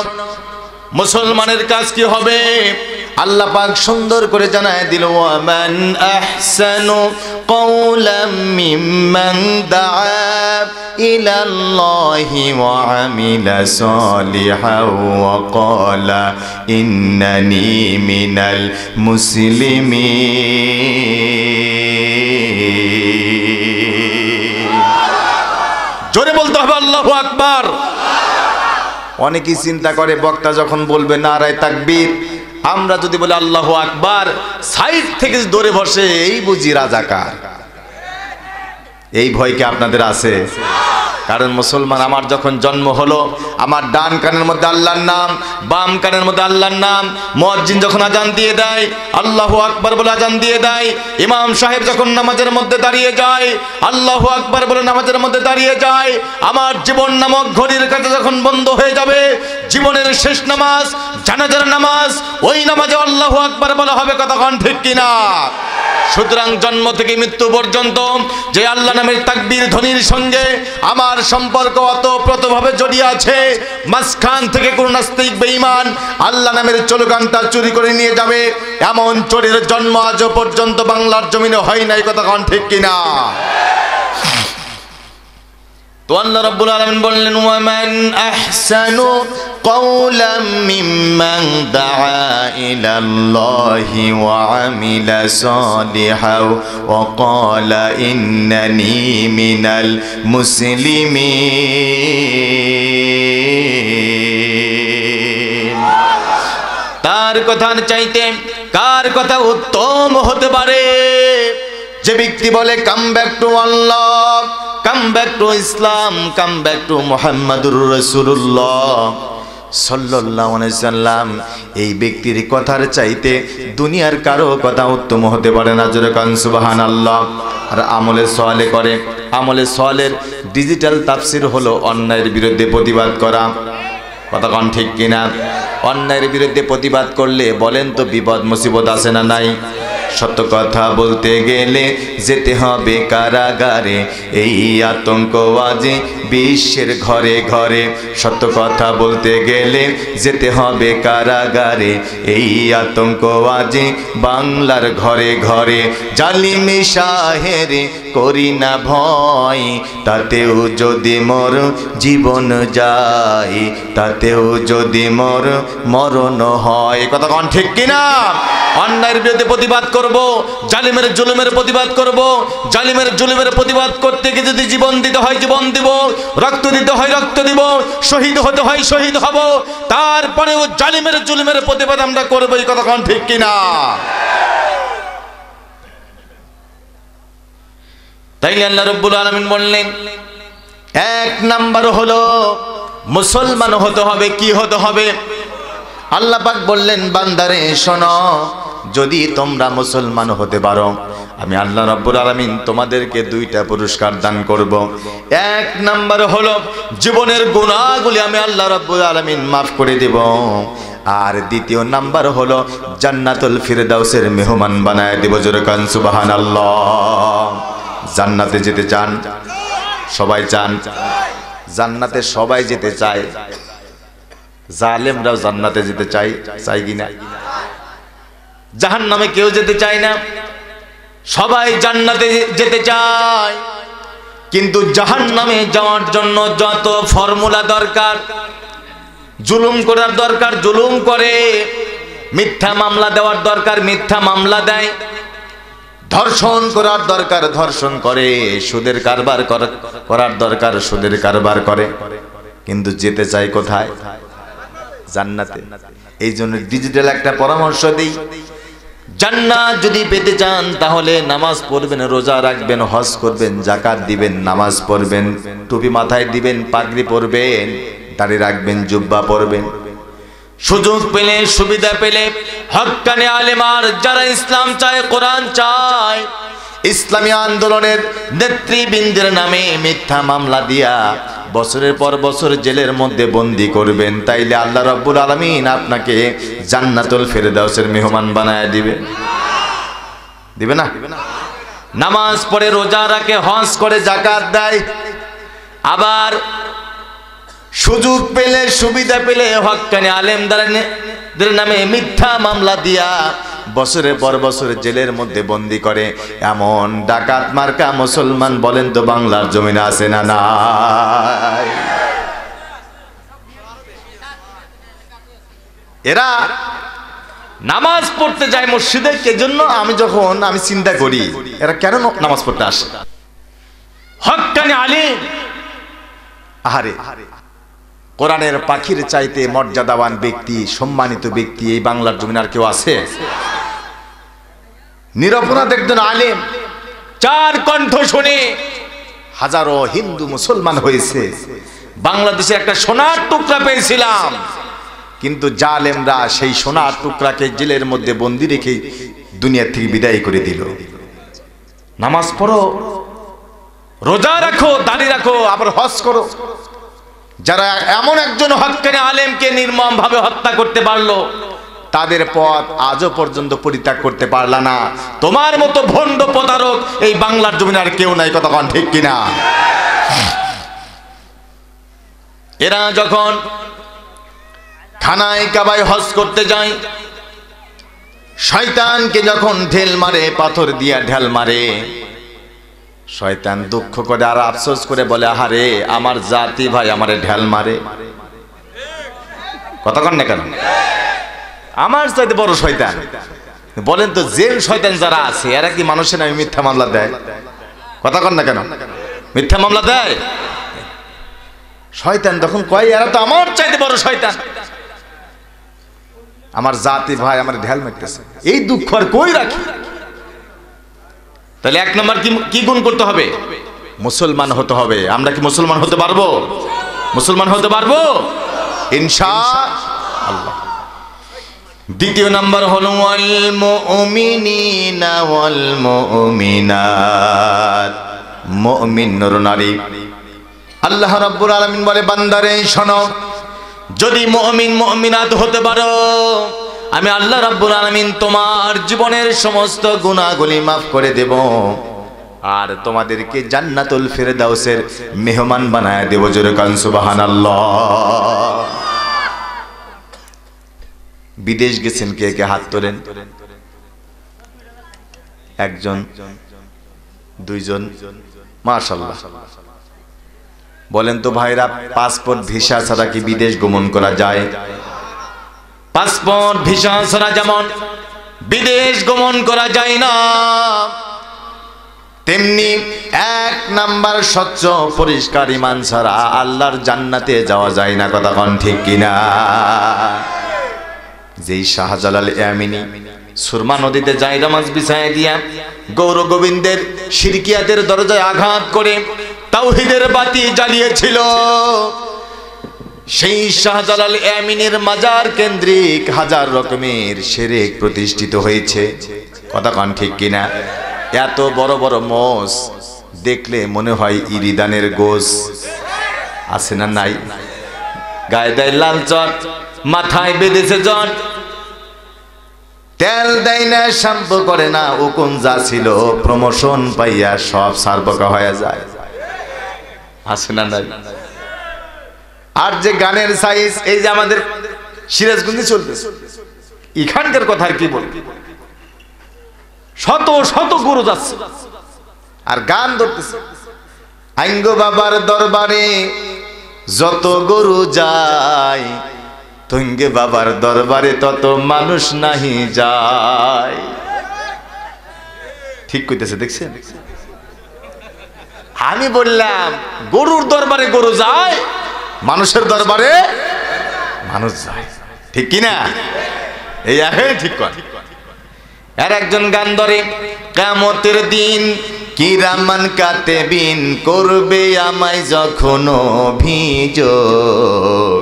মুসলমানের কাজ কি হবে। আল্লাহ পাক সুন্দর করে জানায় দিল, ওয়া মান আহসানু কওলাম মিম্মান দাআ ইলাল্লাহি ওয়া আমিলা সালিহান ওয়া ক্বালা ইন্নানি মিনাল মুসলিমিন। জোরে বলতে হবে আল্লাহু আকবার। অনেকেই চিন্তা করে বক্তা যখন বলবে নারায়ে তাকবীর, আমরা যদি বলি আল্লাহু আকবার, সাইড থেকে দৌড়ে বসে এই বুঝি রাজাকার। এই ভয় কি আপনাদের আছে? কারণ মুসলমান আমার যখন জন্ম হলো, আমার ডান কানের মধ্যে আল্লাহর নাম, বাম কানের মধ্যে আল্লাহর নাম। মুয়াজ্জিন যখন আজান দিয়ে দেয় আল্লাহু আকবার বলে আজান দিয়ে দেয়। ইমাম সাহেব যখন নামাজের মধ্যে দাঁড়িয়ে যায় আল্লাহু আকবার বলে নামাজের মধ্যে দাঁড়িয়ে যায়। আমার জীবন নামক ঘড়ির কাছে যখন বন্ধ হয়ে যাবে, জীবনের শেষ নামাজ জানাজার নামাজ, ওই নামাজে আল্লাহু আকবার বলা হবে। কতক্ষণ ঠিক কিনা? সুতরাং জন্ম থেকে মৃত্যু পর্যন্ত যে আল্লাহ নামের তাকবীর ধ্বনির সঙ্গে আমার সম্পর্ক ওতপ্রোতভাবে জড়িয়ে আছে, মাঝখান থেকে কোন নাস্তিক বেঈমান আল্লাহ নামের স্লোগানটা চুরি করে নিয়ে যাবে, এমন চোরের জন্ম আজও পর্যন্ত বাংলার জমিনে হয় নাই। কতক্ষণ ঠিক কিনা? তো আল্লাহ রাব্বুল আলামিন বললেন, ওয়া মান আহসানু কওলাম মিম্মান দাআ ইলাল্লাহি ওয়া আমিলা সালিহান ওয়া ক্বালা ইন্নানি মিনাল মুসলিমিন। তার কথার চাইতে কার কথা উত্তম হতে পারে? যে ব্যক্তি বলে come back to Allah, come back to Islam, come back to মুহাম্মাদুর রাসূলুল্লাহ, সাল্লাল্লাহু আলাইহি সাল্লাম, এই ব্যক্তির কথার চাইতে দুনিয়ার কারো কথা উত্তম হতে পারে না। জোরে কান সুবহানাল্লাহ। আর আমলে সালেহ করে, আমলে সালেহর ডিজিটাল তাফসীর হলো অন্যায়ের বিরুদ্ধে প্রতিবাদ করা। কথা কোন ঠিক কিনা? অন্যায়ের বিরুদ্ধে প্রতিবাদ করলে বলেন তো বিপদ মুসিবত আছে না নাই? সত্য কথা বলতে গেলে যেতে হবে কারাগারে, এই আতঙ্কবাজি বিশ্বের ঘরে ঘরে। সত্য কথা বলতে গেলে যেতে হবে কারাগারে, এই আতঙ্কবাজি বাংলার ঘরে ঘরে। জালিমি শাহের করি না ভয়, তাতেও যদি মোর জীবন যায়, তাতেও যদি মোর মরণ হয়। কথা কোন ঠিক কিনা? অন্যায়ের বিরুদ্ধে প্রতিবাদ করব, জালিমের জুলুমের প্রতিবাদ করব। জালিমের জুলুমের প্রতিবাদ করতে গিয়ে যদি জীবন দিতে হয় জীবন দিব, রক্ত দিতে হয় রক্ত দিব, শহীদ হতে হয় শহীদ হব, তারপরেও জালিমের জুলুমের প্রতিবাদ আমরা করব। এই কথা কোন ঠিক কিনা? তাইলে আল্লাহ রাব্বুল আলামিন বললেন, এক নাম্বার হলো মুসলমান হতে হবে। কি হতে হবে? আল্লাহ পাক বললেন, বান্দারে শোনো, যদি তোমরা মুসলমান হতে পারো, আমি আল্লাহ রাব্বুল আলামিন তোমাদেরকে দুইটা পুরস্কার দান করব। এক নাম্বার হলো জীবনের গুনাহগুলি আমি আল্লাহ রাব্বুল আলামিন মাফ করে দেব। আর দ্বিতীয় নাম্বার হলো জান্নাতুল ফিরদাউসের মেহমান বানায় দেব। জোরে কান সুবহানাল্লাহ। জান্নাতে যেতে চান? সবাই চান? জান্নাতে সবাই যেতে চায়। জালেমরাও জান্নাতে যেতে চায়, চাই কিনা? জাহান্নামে কেউ যেতে চায় না, সবাই জান্নাতে যেতে চায়। কিন্তু জাহান্নামে যাওয়ার জন্য যত ফর্মুলা দরকার, জুলুম করার দরকার জুলুম করে, মিথ্যা মামলা দেওয়ার দরকার মিথ্যা মামলা দেয়, ধর্ষণ করার দরকার ধর্ষণ করে, সুদের কারবার করার দরকার সুদের কারবার করে। কিন্তু যেতে চাই কোথায়? জান্নাতে। এই জন্য ডিজিটাল একটা পরামর্শ দিই, জান্নাত যদি পেতে চান তাহলে নামাজ পড়বেন, রোজা রাখবেন, হজ করবেন, যাকাত দিবেন, নামাজ পড়বেন, টুপি মাথায় দিবেন, পাগড়ি পরবেন, দাড়ি রাখবেন, জুব্বা পরবেন। সুযোগ পেলে সুবিধা পেলে হক্কানি আলেমার যারা ইসলাম চায়, কোরআন চায়, ইসলামী আন্দোলনের নেতৃবৃন্দের নামে মিথ্যা মামলা দিয়া বছরের পর বছর জেলের মধ্যে বন্দী করবেন, তাইলে আল্লাহ রাব্বুল আলামিন আপনাকে জান্নাতুল ফিরদাউসের মেহমান বানায় দিবে। দিবে না? নামাজ পড়ে, রোজা রাখে, হজ করে, যাকাত দেয়, আবার সুযোগ পেলে সুবিধা পেলে হক্কানি আলেমদের নামে মিথ্যা মামলা দিয়া বছরের পর বছর জেলের মধ্যে বন্দী করে। এমন ডাকাত মার্কা মুসলমান বলেন তো বাংলার জমিনে আছে না নাই? এরা নামাজ পড়তে যায় মসজিদে, কে জন্য? আমি চিন্তা করি এরা কেন নামাজ পড়তে আসে। হক্কানি আলেম, আহারে কোরআনের পাখির চাইতে মর্যাদাবান ব্যক্তি, সম্মানিত ব্যক্তি এই বাংলার জমিনে আর কেউ আছে? নিরপরাধ একজন আলেম, চার কণ্ঠ শুনে হাজারো হিন্দু মুসলমান হয়েছে। বাংলাদেশে একটা সোনার টুকরা পেয়েছিলাম, কিন্তু জালেমরা সেই সোনার টুকরাকে জেলের মধ্যে বন্দি রেখে দুনিয়া থেকে বিদায় করে দিল। নামাজ পড়ো, রোজা রাখো, দাড়ি রাখো, আবার হজ করো। যারা এমন একজন হক্কানি আলেমকে নির্মম ভাবে হত্যা করতে পারলো, তাদের পথ আজও পর্যন্ত পরিত্যাগ করতে পারলা না। তোমার মতো ভণ্ড প্রতারক এই বাংলার জমিনে আর কেউ নাই। কথা কোন ঠিক কিনা? এরা যখন খানায় কাবায় হজ করতে যায়, শয়তানকে যখন ঢেল মারে, পাথর দিয়া ঢেল মারে, শয়তান দুঃখ করে আর আফসোস করে বলে, আহারে আমার জাতি ভাই আমারে ঢেল মারে। কথা কন না কেন? আমার চাইতে বড় শয়তান। বলেন তো, জেল শয়তান যারা আছে এরা কি মানুষের নামে মিথ্যা মামলা দেয়? কথা কন না কেন? মিথ্যা মামলা দেয়। শয়তান তখন কয়, এরা তো আমার চাইতে বড় শয়তান, আমার জাতি ভাই আমার ঢেল মারতেছে। এই দুঃখ আর কই রাখি? তাহলে এক নম্বর কি গুণ করতে হবে? মুসলমান হতে হবে। আমরা কি মুসলমান হতে পারবো? মুসলমান হতে পারবো? ইনশাআল্লাহ। দ্বিতীয় নাম্বার হলো ওয়াল মুমিনিনা ওয়াল মুমিনাত, মুমিন নর নারী। আল্লাহ রাব্বুল আলামিন বলে বান্দারে শোনো, যদি মুমিন মুমিনাত হতে পারো আমি আল্লাহ রাব্বুল আলামিন তোমার জীবনের সমস্ত গুনাহগুলি মাফ করে দেব, আর তোমাদেরকে জান্নাতুল ফিরদাউসের মেহমান বানায় দেব। জোরে কান সুবহানাল্লাহ। বিদেশ গেছেন কে কে হাত তোলেন? একজন, দুইজন, মাশাআল্লাহ। বলেন তো ভাইরা, পাসপোর্ট ভিসা ছাড়া কি বিদেশ গমন করা যায়? পাসপোর্ট ভিসা ছাড়া যেমন বিদেশ গমন করা যায় না, তেমনি এক নাম্বার স্বচ্ছ পরিষ্কার ঈমান ছাড়া আল্লাহর জান্নাতে যাওয়া যায় না। কথা কোন ঠিক কিনা? যেই শাহজালাল ইয়ামিনী সুরমা নদীতে জায়নামাজ বিছায় দিয়া গৌর গোবিন্দের শিরকিয়াতের দরজায় আঘাত করে তাওহীদের বাতি জ্বালিয়েছিল, সেই শাহজালাল ইয়ামিনীর মাজার কেন্দ্রিক হাজার রকমের শিরক প্রতিষ্ঠিত হয়েছে। কথা কোন ঠিক কিনা? এত বড় বড় মোষ দেখলে মনে হয় ইরিদানের গোশ। আছে না নাই? গায়ে দেয় লাল চট, মাথায় বেঁধেছে জট, তেল দেয় না, শ্যাম্পু করে না, উকুন যা ছিল প্রমোশন পাইয়া সব সারবকা হয়ে যায়। আছে না নাই? আর যে গানের সাইজ, এই যে আমাদের সিরাজগঞ্জে চলতেছে, এখানকার কথা আর কি বলবো, শত শত গরু যাচ্ছে আর গান ধরতেছে। আইঙ্গো বাবার দরবারে যত গরু যায়, তুঙ্গে বাবার দরবারে তত মানুষ নাহি যায়। ঠিক কইতেছে, দেখছেন? আমি বললাম গরুর দরবারে গরু যায়, মানুষের দরবারে মানুষ যায়। ঠিক কিনা? এই ঠিক কথা। আর একজন গান ধরে, কিয়ামতের দিন কিরামান কাতেবিন করবে আমায় যখন অভিযোগ,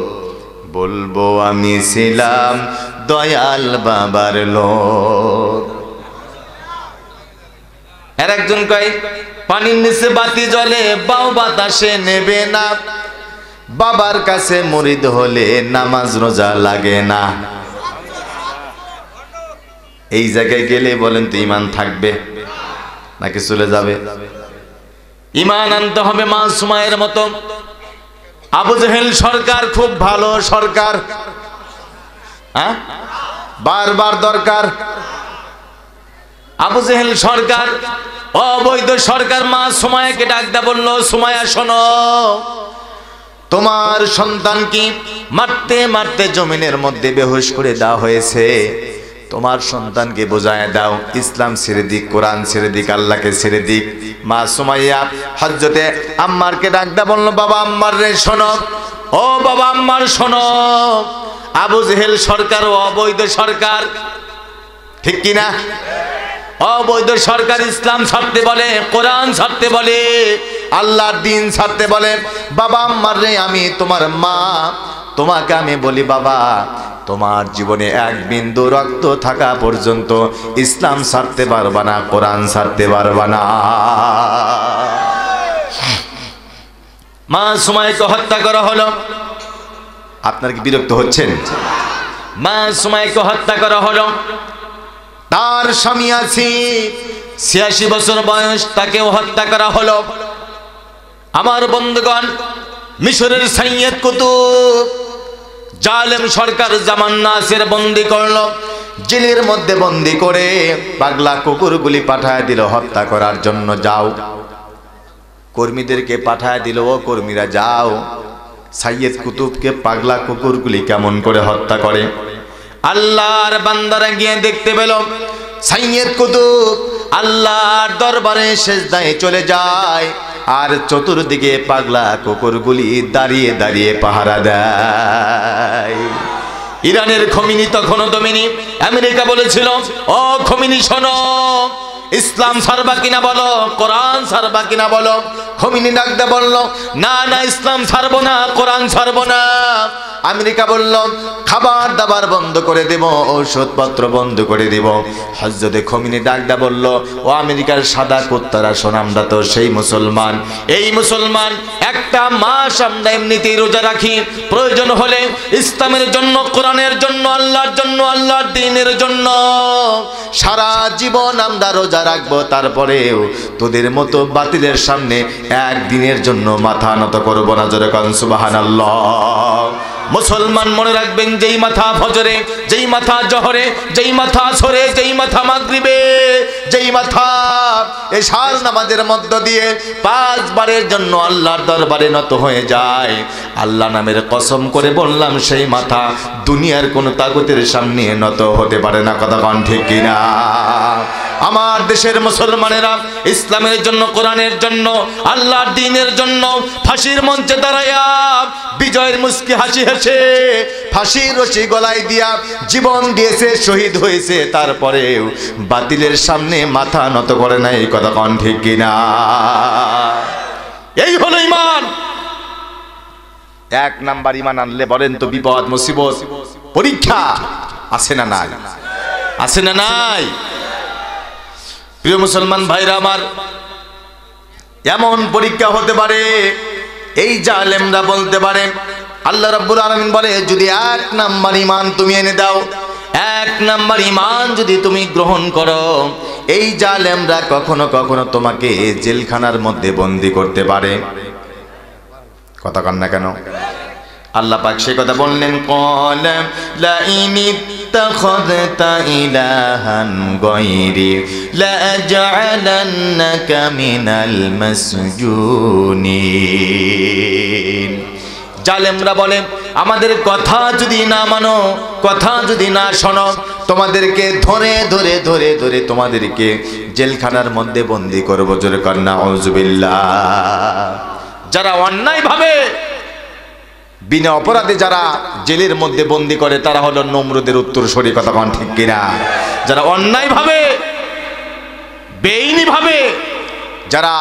বলবো আমি ছিলাম দয়াল বাবার লোক। আর একজন কয়, পানির নিচে বাতি জ্বলে বাও বাতাসে নেবে না, বাবার কাছে মুরিদ হলে নামাজ রোজা লাগে না। এই জায়গায় গেলে বলেন তো ঈমান থাকবে নাকি চলে যাবে? ঈমান আনতে হবে মাসুমায়ের মতো। আবু জেহেল সরকার খুব ভালো সরকার, হ্যাঁ, বারবার দরকার। আবু জেহেল সরকার অবৈধ সরকার। মা সুমায়াকে ডাকতে বলল, সুমায়া শোনো, তোমার সন্তানকে মারতে মারতে জমিনের মধ্যে বেহুশ করে দেওয়া হয়েছে, তোমার সন্তানকে বোঝায় দাও ইসলাম ছেড়ে দিক, কোরআন ছেড়ে দিক, আল্লাহকে ছেড়ে দিক। মা সুমাইয়া হযরতে আম্মারকে ডাকতে বলল, বাবা আম্মার রে শোনো, ও বাবা আম্মার শোনো, আবু জেহেল সরকার অবৈধ সরকার। ঠিক কিনা? অবৈধ সরকার ইসলাম ছাড়তে বলে, কোরআন ছাড়তে বলে, আল্লাহর দ্বীন ছাড়তে বলে। বাবা আম্মার রে, আমি তোমার মা, তোমাকে আমি বলি বাবা, তোমার জীবনে এক বিন্দু রক্ত থাকা পর্যন্ত ইসলাম ছাড়তে পারবা না, কোরআন ছাড়তে পারবা না। মা সুমাইয়াকে হত্যা করা হলো। আপনার কি বিরক্ত হচ্ছেন? মা সুমাইয়াকে হত্যা করা হলো। তার স্বামী আছে ৮৬ বছর বয়স, তাকেও হত্যা করা হলো। আমার বন্ধুগণ, মিশরের সাইয়েদ কুতুব জালেম সরকার জামান নাসির বন্দী করলো, জেলের মধ্যে বন্দী করে পাগলা কুকুরগুলি পাঠায় দিল হত্যা করার জন্য। যাও, কর্মীদেরকে পাঠায় দিল, ও কর্মীরা যাও, সাইয়েদ কুতুবকে পাগলা কুকুরগুলি কেমন করে হত্যা করে। আল্লাহর বান্দারা গিয়ে দেখতে পেল সাইয়েদ কুতুব আল্লাহর দরবারে সেজদায় চলে যায়, আর চতুর্দিকে পাগলা কুকুরগুলি দাঁড়িয়ে দাঁড়িয়ে পাহারা দেয়। ইরানের খমিনি তখনও দমিনি। আমেরিকা বলেছিল, ও খমিনি শোনো, ইসলাম ছাড়বা কিনা বলো, কোরআন ছাড়বা কিনা বলো। খোমেনি ডাকতে বলল, না না, ইসলাম ছাড়বো না, কোরআন ছাড়বো না। আমেরিকা বলল, খাবার দাবার বন্ধ করে দেব, ঔষধপত্র বন্ধ করে দেব। হযরতে খোমেনি ডাকতে বলল, ও আমেরিকার সাদা কুত্তারা শোন, আমরা তো সেই মুসলমান। এই মুসলমান একটা মাস আমরা এমনিতেই রোজা রাখি, প্রয়োজন হলে ইসলামের জন্য, কোরআনের জন্য, আল্লাহর জন্য, আল্লাহর দ্বীনের জন্য সারা জীবন আমরা রোজা রাখবো। তারপরেও তোদের মতো বাতিলের সামনে একদিনের জন্য মাথা নত করবো না। জোরে কান সুবহানাল্লাহ। মুসলমান মনে রাখবেন, যেই মাথা ফজরে, যেই মাথা জহরে, যেই মাথা আসরে, যেই মাথা মাগরিবে, যেই মাথা এশার নামাজের মধ্য দিয়ে 5 বারের জন্য আল্লাহর দরবারে নত হয়ে যায়, আল্লাহ নামের কসম করে বললাম, সেই মাথা দুনিয়ার কোনো তাগুতের সামনে নত হতে পারে না। কথা কোন ঠিক কিনা? আমার দেশের মুসলমানেরা ইসলামের জন্য, কোরআনের জন্য, আল্লাহর দ্বীনের জন্য ফাঁসির মঞ্চে দাঁড়ায়া বিজয়ের মুস্কি হাসি হেসে ফাঁসির রশি গলায় দিয়া জীবন দিয়েছে, শহীদ হয়েছে। তারপরেও বাতিলের সামনে মাথা নত করে না। এই কথা কোন ঠিক কিনা? এই হলো ঈমান। 1 নাম্বার ঈমান আনলে বলেন তো বিপদ, মুসিবত, পরীক্ষা আছে না নাই? আছে না নাই? প্রিয় মুসলমান ভাইরা আমার, এমন পরীক্ষা হতে পারে, এই জালেমরা বলতে পারে, আল্লাহ রাব্বুল আলামিন বলে, যদি 1 নাম্বার ঈমান তুমি এনে দাও, 1 নাম্বার ঈমান যদি তুমি গ্রহণ করো, এই জালেমরা কখনো কখনো তোমাকে জেলখানার মধ্যে বন্দী করতে পারে। কথা কন না কেন? আল্লাহ পাক সে কথা বললেন, ক্বালা লা ইনিত্তাখাযতা ইলাহান গায়রি লা আজআলান্নাকা মিনাল মাসজুনিন। জালেমরা বলে, আমাদের কথা যদি না মানো, কথা যদি না শোনো, তোমাদেরকে ধরে ধরে ধরে ধরে তোমাদেরকে জেলখানার মধ্যে বন্দী করব। জোরে কর না আউযুবিল্লাহ। যারা অন্যায়ভাবে বিনা অপরাধে যারা জেলের মধ্যে বন্দী করে, তারা হলো নমরুদের উত্তরসূরি। কথা কোন ঠিক কিনা? যারা অন্যায়ভাবে, বেআইনিভাবে যারা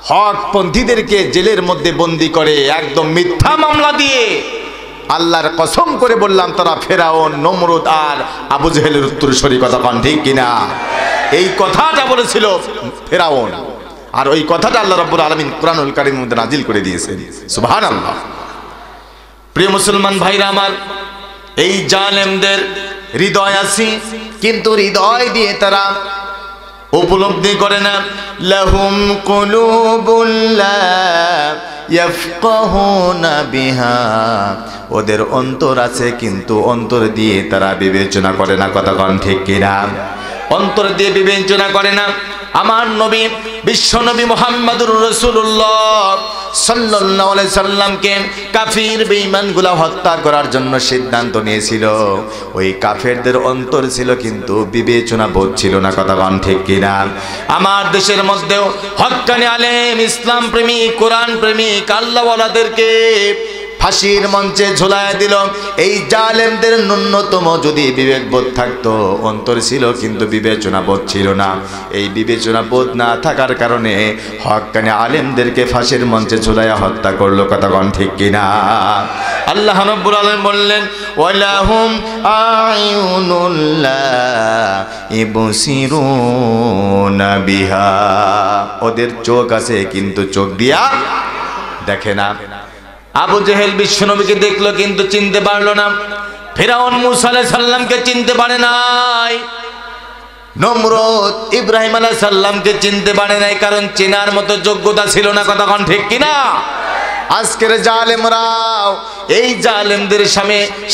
হকপন্থীদেরকে জেলের মধ্যে বন্দী করে, একদম মিথ্যা মামলা দিয়ে, আল্লাহর কসম করে বললাম, তারা ফেরাউন, নমরুদ আর আবু জেহেলের উত্তরসূরি। কথা কোন ঠিক কিনা? এই কথাটা বলেছিল ফেরাউন, আর ওই কথাটা আল্লাহ রাব্বুল আলামিন কুরআনুল কারীমের মধ্যে নাজিল করে দিয়েছেন। সুবহানাল্লাহ। প্রিয় মুসলমান ভাইরা আমার, এই জালেমদের হৃদয় আছে, কিন্তু হৃদয় দিয়ে তারা উপলব্ধি করে না। লাহুম কুলুবুল লা ইয়াফকাহুনা বিহা, ওদের অন্তর আছে, কিন্তু অন্তর দিয়ে তারা বিবেচনা করে না। কথা কোন ঠিক কিনা? অন্তর দিয়ে বিবেচনা করে না। আমার নবী, বিশ্ব নবী মুহাম্মদুর রাসূলুল্লাহ সাল্লাল্লাহু আলাইহি সাল্লামকে কাফির বেঈমানগুলো হত্যা করার জন্য সিদ্ধান্ত নিয়েছিল। ওই কাফেরদের অন্তর ছিল, কিন্তু বিবেচনা বোধ ছিল না। কথা কোন ঠিক কিনা? আমার দেশের মধ্যেও হক্কানি আলেম, ইসলাম প্রেমিক, কোরআন প্রেমিক, আল্লাহওয়ালাদেরকে ফাঁসির মঞ্চে ঝুলায় দিল। এই জালেমদের ন্যূনতম যদি বিবেকবোধ থাকতো, অন্তর ছিল কিন্তু বিবেচনা বোধ ছিল না। এই বিবেচনা বোধ না থাকার কারণে হক্কানি আলেমদেরকে ফাঁসির মঞ্চে ঝুলাইয়া হত্যা করলো। কথা কোন ঠিক কিনা? আল্লাহ রাব্বুল আলামিন বললেন, ওয়ালাহুম আয়ুনুল লা ইবসিরুনা বিহা, ওদের চোখ আছে কিন্তু চোখ দিয়া দেখে না। আবু জেহেল বিশ্বনবীকে দেখলো কিন্তু চিনতে পারলো না। ফিরআউন মূসা আলাইহিস সালামকে চিনতে পারে নাই। নমরুদ ইব্রাহিম আলাইহিস সালামকে চিনতে পারে নাই, কারণ চেনার মতো যোগ্যতা ছিল না। কথা কোন ঠিক কিনা? আজকের জালেমরাও এই জালেমদের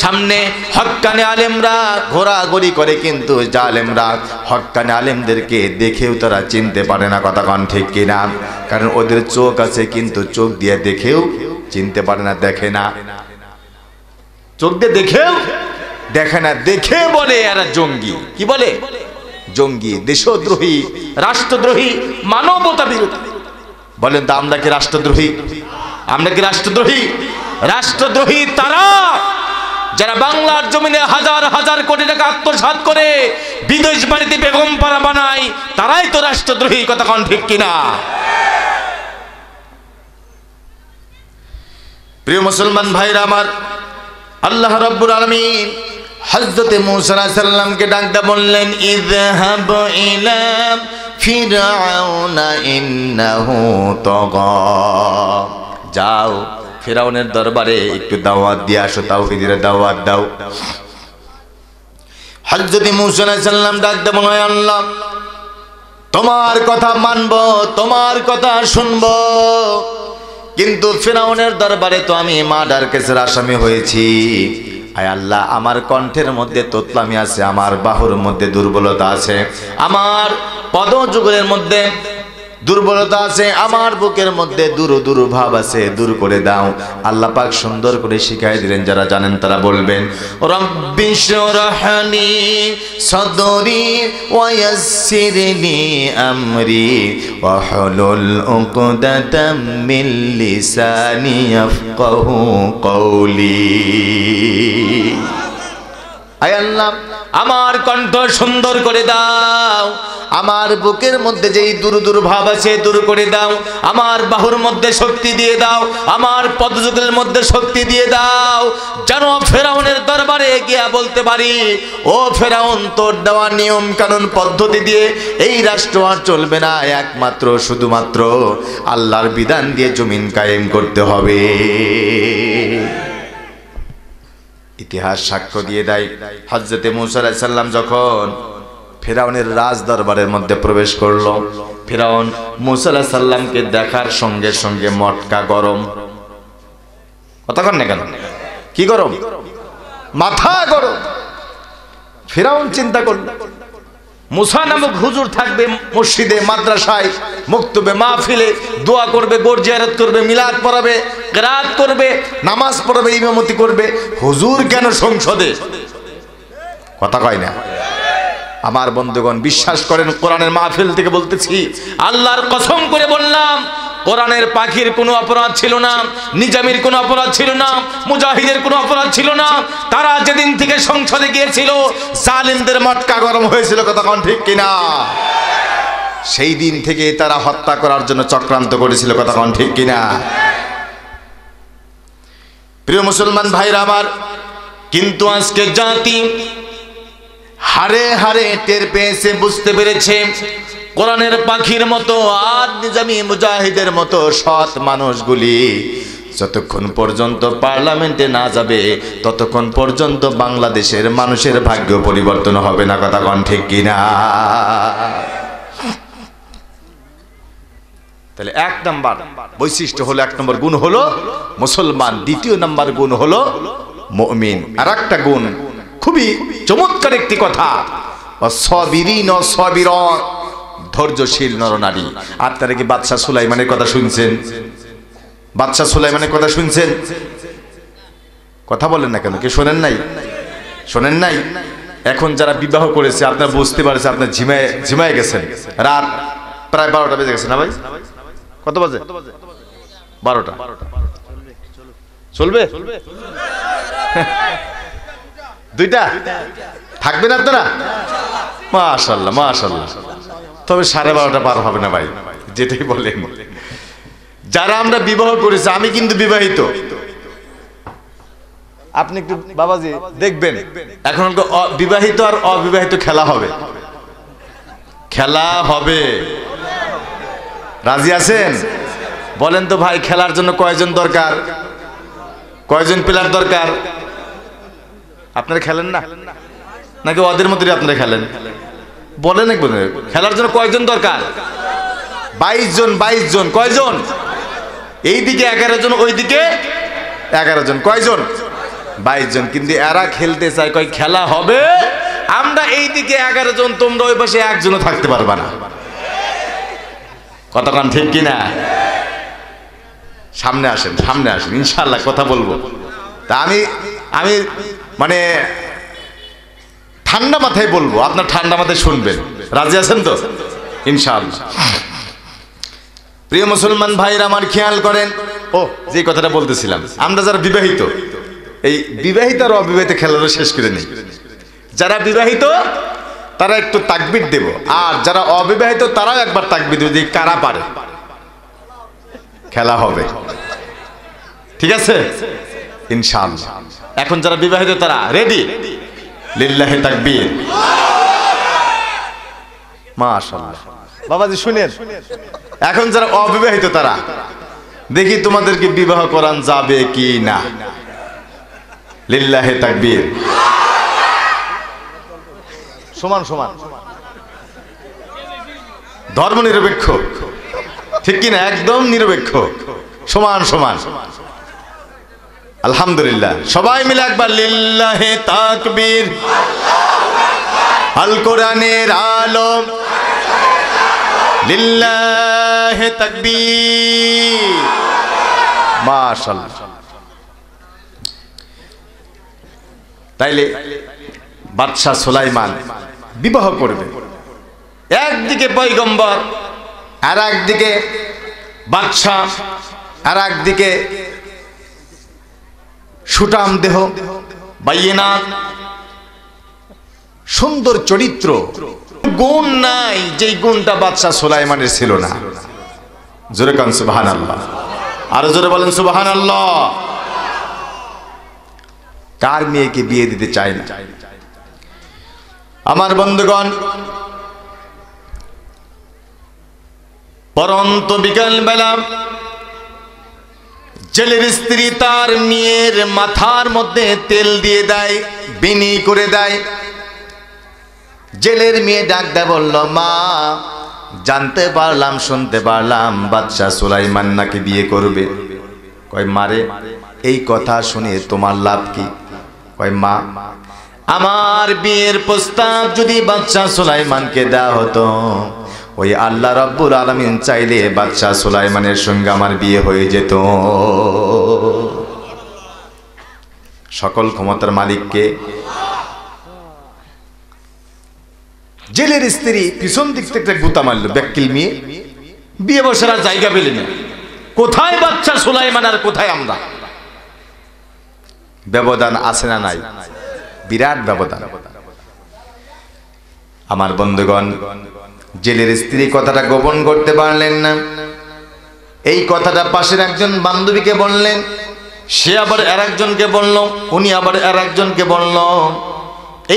সামনে হক্কানি আলেমরা ঘোরাঘুরি করে, কিন্তু জালেমরা হক্কানি আলেমদেরকে দেখেও তারা চিনতে পারে না। কথা কোন ঠিক কিনা? কারণ ওদের চোখ আছে, কিন্তু চোখ দিয়ে দেখেও চিনতে পারে না, দেখে না। চোখ দিয়ে দেখেও দেখে না, দেখে বলে এরা জঙ্গি। কি বলে? জঙ্গি, দেশদ্রোহী, রাষ্ট্রদ্রোহী, মানবতা বিরোধী। বলেন তো আমরা কি রাষ্ট্রদ্রোহী? আমরা কি রাষ্ট্রদ্রোহী? রাষ্ট্রদ্রোহী তারা যারা বাংলার জমিনে হাজার হাজার কোটি টাকা আত্মসাৎ করে বিদেশ বাড়িতে বেগম পাড়া বানায়, তারাই তো রাষ্ট্রদ্রোহী। কথা কোন ঠিক কিনা? প্রিয় মুসলমান ভাইরা আমার, আল্লাহ রাব্বুল আলামিন হযরত মূসা আলাইহিস সালামকে ডাকতে বললেন, ইযহাব ইলা ফিরআউনা ইন্নাহু তাগা, যাও ফিরআউনের দরবারে একটু দাওয়াত দিয়ে আসো, তাওহীদের দাওয়াত দাও। হযরত মূসা আলাইহিস সালাম ডাকতে বললেন, আল্লাহ তোমার কথা মানব, তোমার কথা শুনব, কিন্তু ফিরআউনের দরবারে তো আমি মার্ডার কেসের আসামি হয়েছি। আয় আল্লাহ, আমার কণ্ঠের মধ্যে তোতলামি আছে, আমার বাহুর মধ্যে দুর্বলতা আছে, আমার পদযুগলের মধ্যে দুর্বলতা আছে, আমার বুকের মধ্যে দুরু ভাব আছে, দূর করে দাও। আল্লাহ পাক সুন্দর করে শিখাই দিলেন, যারা জানেন তারা বলবেন, রব্বি শরহলি সদরি ওয়া ইয়াসসিরলি আমরি ওয়াহলুল উকদাতাম মিন লিসানি ইয়াফকাহু কওলি। আয় আল্লাহ, আমার কণ্ঠ সুন্দর করে দাও, আমার বুকের মধ্যে যেই দুরু ভাব আছে দূর করে দাও, আমার বাহুর মধ্যে শক্তি দিয়ে দাও, আমার পদযুগের মধ্যে শক্তি দিয়ে দাও, যেন ফেরাউনের দরবারে গিয়া বলতে পারি, ও ফেরাউন, তোর দেওয়া নিয়ম কানুন পদ্ধতি দিয়ে এই রাষ্ট্র আর চলবে না, একমাত্র শুধুমাত্র আল্লাহর বিধান দিয়ে জমিন কায়েম করতে হবে। ইতিহাস সাক্ষ্য দিয়ে দেয়, হযরত মূসা আলাইহিস সালাম যখন ফিরআউনের রাজ দরবারের মধ্যে প্রবেশ করলো, ফিরআউন মূসা আলাইহিস সালামকে দেখার সঙ্গে সঙ্গে মটকা গরম। কতক্ষণ না কেন, কি গরম? মাথা গরম। ফিরআউন চিন্তা করলো, মুসা নামক হুজুর থাকবে মসজিদে, মাদ্রাসায়, মক্তবে, মাহফিলে, দোয়া করবে, গোর জিয়ারত করবে, মিলাদ পড়াবে, কিরাত করবে, নামাজ পড়াবে, ইমামতি করবে, হুজুর কেন সংসদে? কথা কয় না। আমার বন্ধুগণ, বিশ্বাস করেন, কোরআনের মাহফিল থেকে বলতেছি, আল্লাহর কসম করে বললাম, কোরআনের পাখির কোনো অপরাধ ছিল না, নিজামীর কোনো অপরাধ ছিল না, মুজাহিদের কোনো অপরাধ ছিল না। তারা যেদিন থেকে সংসদে গিয়েছিল, জালিমদের মটকা গরম হয়েছিল। কথা কোন ঠিক কিনা? সেই দিন থেকে তারা হত্যা করার জন্য চক্রান্ত করেছিল। কথা কোন ঠিক কিনা? প্রিয় মুসলমান ভাইরা আমার, কিন্তু আজকে জাতি হারে হারে টের পেয়েছে, বুঝতে পেরেছে, কোরআনের পাখির মতো আর নিজামী মুজাহিদের মতো সৎ মানুষগুলি যতক্ষণ পর্যন্ত পার্লামেন্টে না যাবে, ততক্ষণ পর্যন্ত বাংলাদেশের মানুষের ভাগ্য পরিবর্তন হবে না। কথা কোন ঠিক কিনা? তাহলে এক নাম্বার বৈশিষ্ট্য হলো, এক নম্বর গুণ হলো মুসলমান, দ্বিতীয় নাম্বার গুণ হলো মুমিন। আর একটা গুণ, খুবই চমৎকার একটি কথা, সাবিরিন ও সাবিরাত, ধৈর্যশীল নরনারী। আপনারা কি বাদশাহ সুলাইমানের কথা শুনছেন? বাদশাহ সুলাইমানের কথা শুনছেন? কথা বলেন না কেন? কি শোনেন নাই? শোনেন নাই? এখন যারা বিবাহ করেছে, আপনারা বুঝতে পারছে, আপনার ঝিমায় গেছেন, রাত প্রায় 12টা বেজে গেছে না ভাই? কত বাজে? 12টা। চলবে? দুইটা থাকবেন আপনারা? মাশাআল্লাহ মাশাআল্লাহ। তবে 12:30 পার হবে না ভাই, যেটাই বলেন। যারা আমরা বিবাহ করেছি, আমি কিন্তু বিবাহিত, আপনি একটু বাবাজি দেখবেন, এখন বিবাহিত আর অবিবাহিত খেলা হবে, খেলা হবে। রাজি আছেন? বলেন তো ভাই, খেলার জন্য কয়জন দরকার? কয়জন প্লেয়ার দরকার? আপনারা খেলেন না নাকি ওদের মতোই আপনারা খেলেন? বলেন একবার, খেলার জন্য কয়জন দরকার? 22 জন। 22 জন। কয়জন? এইদিকে 11 জন, ওইদিকে 11 জন। কয়জন? 22 জন। কিন্তু এরা খেলতে চায়, কয় খেলা হবে, আমরা এইদিকে 11 জন, তোমরা ওই পাশে একজনও থাকতে পারবা না। কতক্ষণ ঠিক কিনা? সামনে আসেন, সামনে আসেন, ইনশাআল্লাহ কথা বলবো। তা আমি মানে ঠান্ডা মাথায় বলবো, আপনার ঠান্ডা মাথায় শুনবেন। রাজি আছেন তো? ইনশাআল্লাহ। প্রিয় মুসলমান ভাইরা আমার, খেয়াল করেন, ও যে কথাটা বলতেছিলাম, আমরা যারা বিবাহিত, এই বিবাহিত আর অবিবাহিত খেলারও শেষ করে নেই। যারা বিবাহিত তারা একটু তাকবীর দেব, আর যারা অবিবাহিত তারাও একবার তাকবীর দেব, যে কারা পারে। খেলা হবে। ঠিক আছে ইনশাআল্লাহ। এখন যারা বিবাহিত তারা রেডি? লিল্লাহি তাকবীর, মাশাআল্লাহ। বাবাজি শুনেন, এখন যারা অবিবাহিত তারা দেখি তোমাদেরকে বিবাহ করান যাবে কি না? লিল্লাহি তাকবীর, সমান সমান, ধর্ম নিরপেক্ষ, ঠিক কিনা? একদম নিরপেক্ষ, সমান সমান। আলহামদুলিল্লাহ, সবাই মিলে একবার লিল্লাহি তাকবীর। আল কোরআনের আলো, লিল্লাহি তাকবীর, মাশাআল্লাহ। তাইলে বাদশা সুলাইমান বিবাহ করবে, একদিকে পয়গম্বর আর একদিকে বাদশা, আর একদিকে সুঠাম দেহ, বাইনাত, সুন্দর চরিত্র, গুণ নাই যেই গুণটা বাদশা সুলাইমানের ছিল না। জোরে কান সুবহানাল্লাহ, আরো জোরে বলেন সুবহানাল্লাহ। কার মেয়েকে বিয়ে দিতে চায় না? আমার বন্ধুগণ, পরন্ত বিকাল বেলা জেলের স্ত্রী তার মেয়ের মাথার মধ্যে তেল দিয়ে দেয়, বিনি করে দেয়। জেলের মেয়ে ডাক দেয়, বলল, মা, জানতে পারলাম, শুনতে পারলাম বাদশা সুলাইমান নাকি বিয়ে করবে। কয়, মারে, এই কথা শুনে তোমার লাভ কি? কয়, মা, আমার বিয়ের প্রস্তাব যদি বাদশা সুলাইমানকে দেওয়া হতো, ওই আল্লাহ রাব্বুল আলামিন চাইলে বাদশা সুলাইমানের সঙ্গে আমার বিয়ে হয়ে যেত। সকল ক্ষমতার মালিককে। জেলের স্ত্রী পিছন দিক থেকে গুতা মারল, ব্যাকিল মেয়ে, বিয়ে বসার জায়গা পেলেন না। কোথায় বাদশা সুলাইমান আর কোথায় আমরা? ব্যবধান আছে না নাই? বিরাট ব্যবধান। আমার বন্ধুগণ, জেলের স্ত্রী কথাটা গোপন করতে পারলেন না। এই কথাটা পাশের একজন বান্ধবীকে বললেন, সে আবার আর একজনকে বলল, উনি আবার আর একজনকে বলল।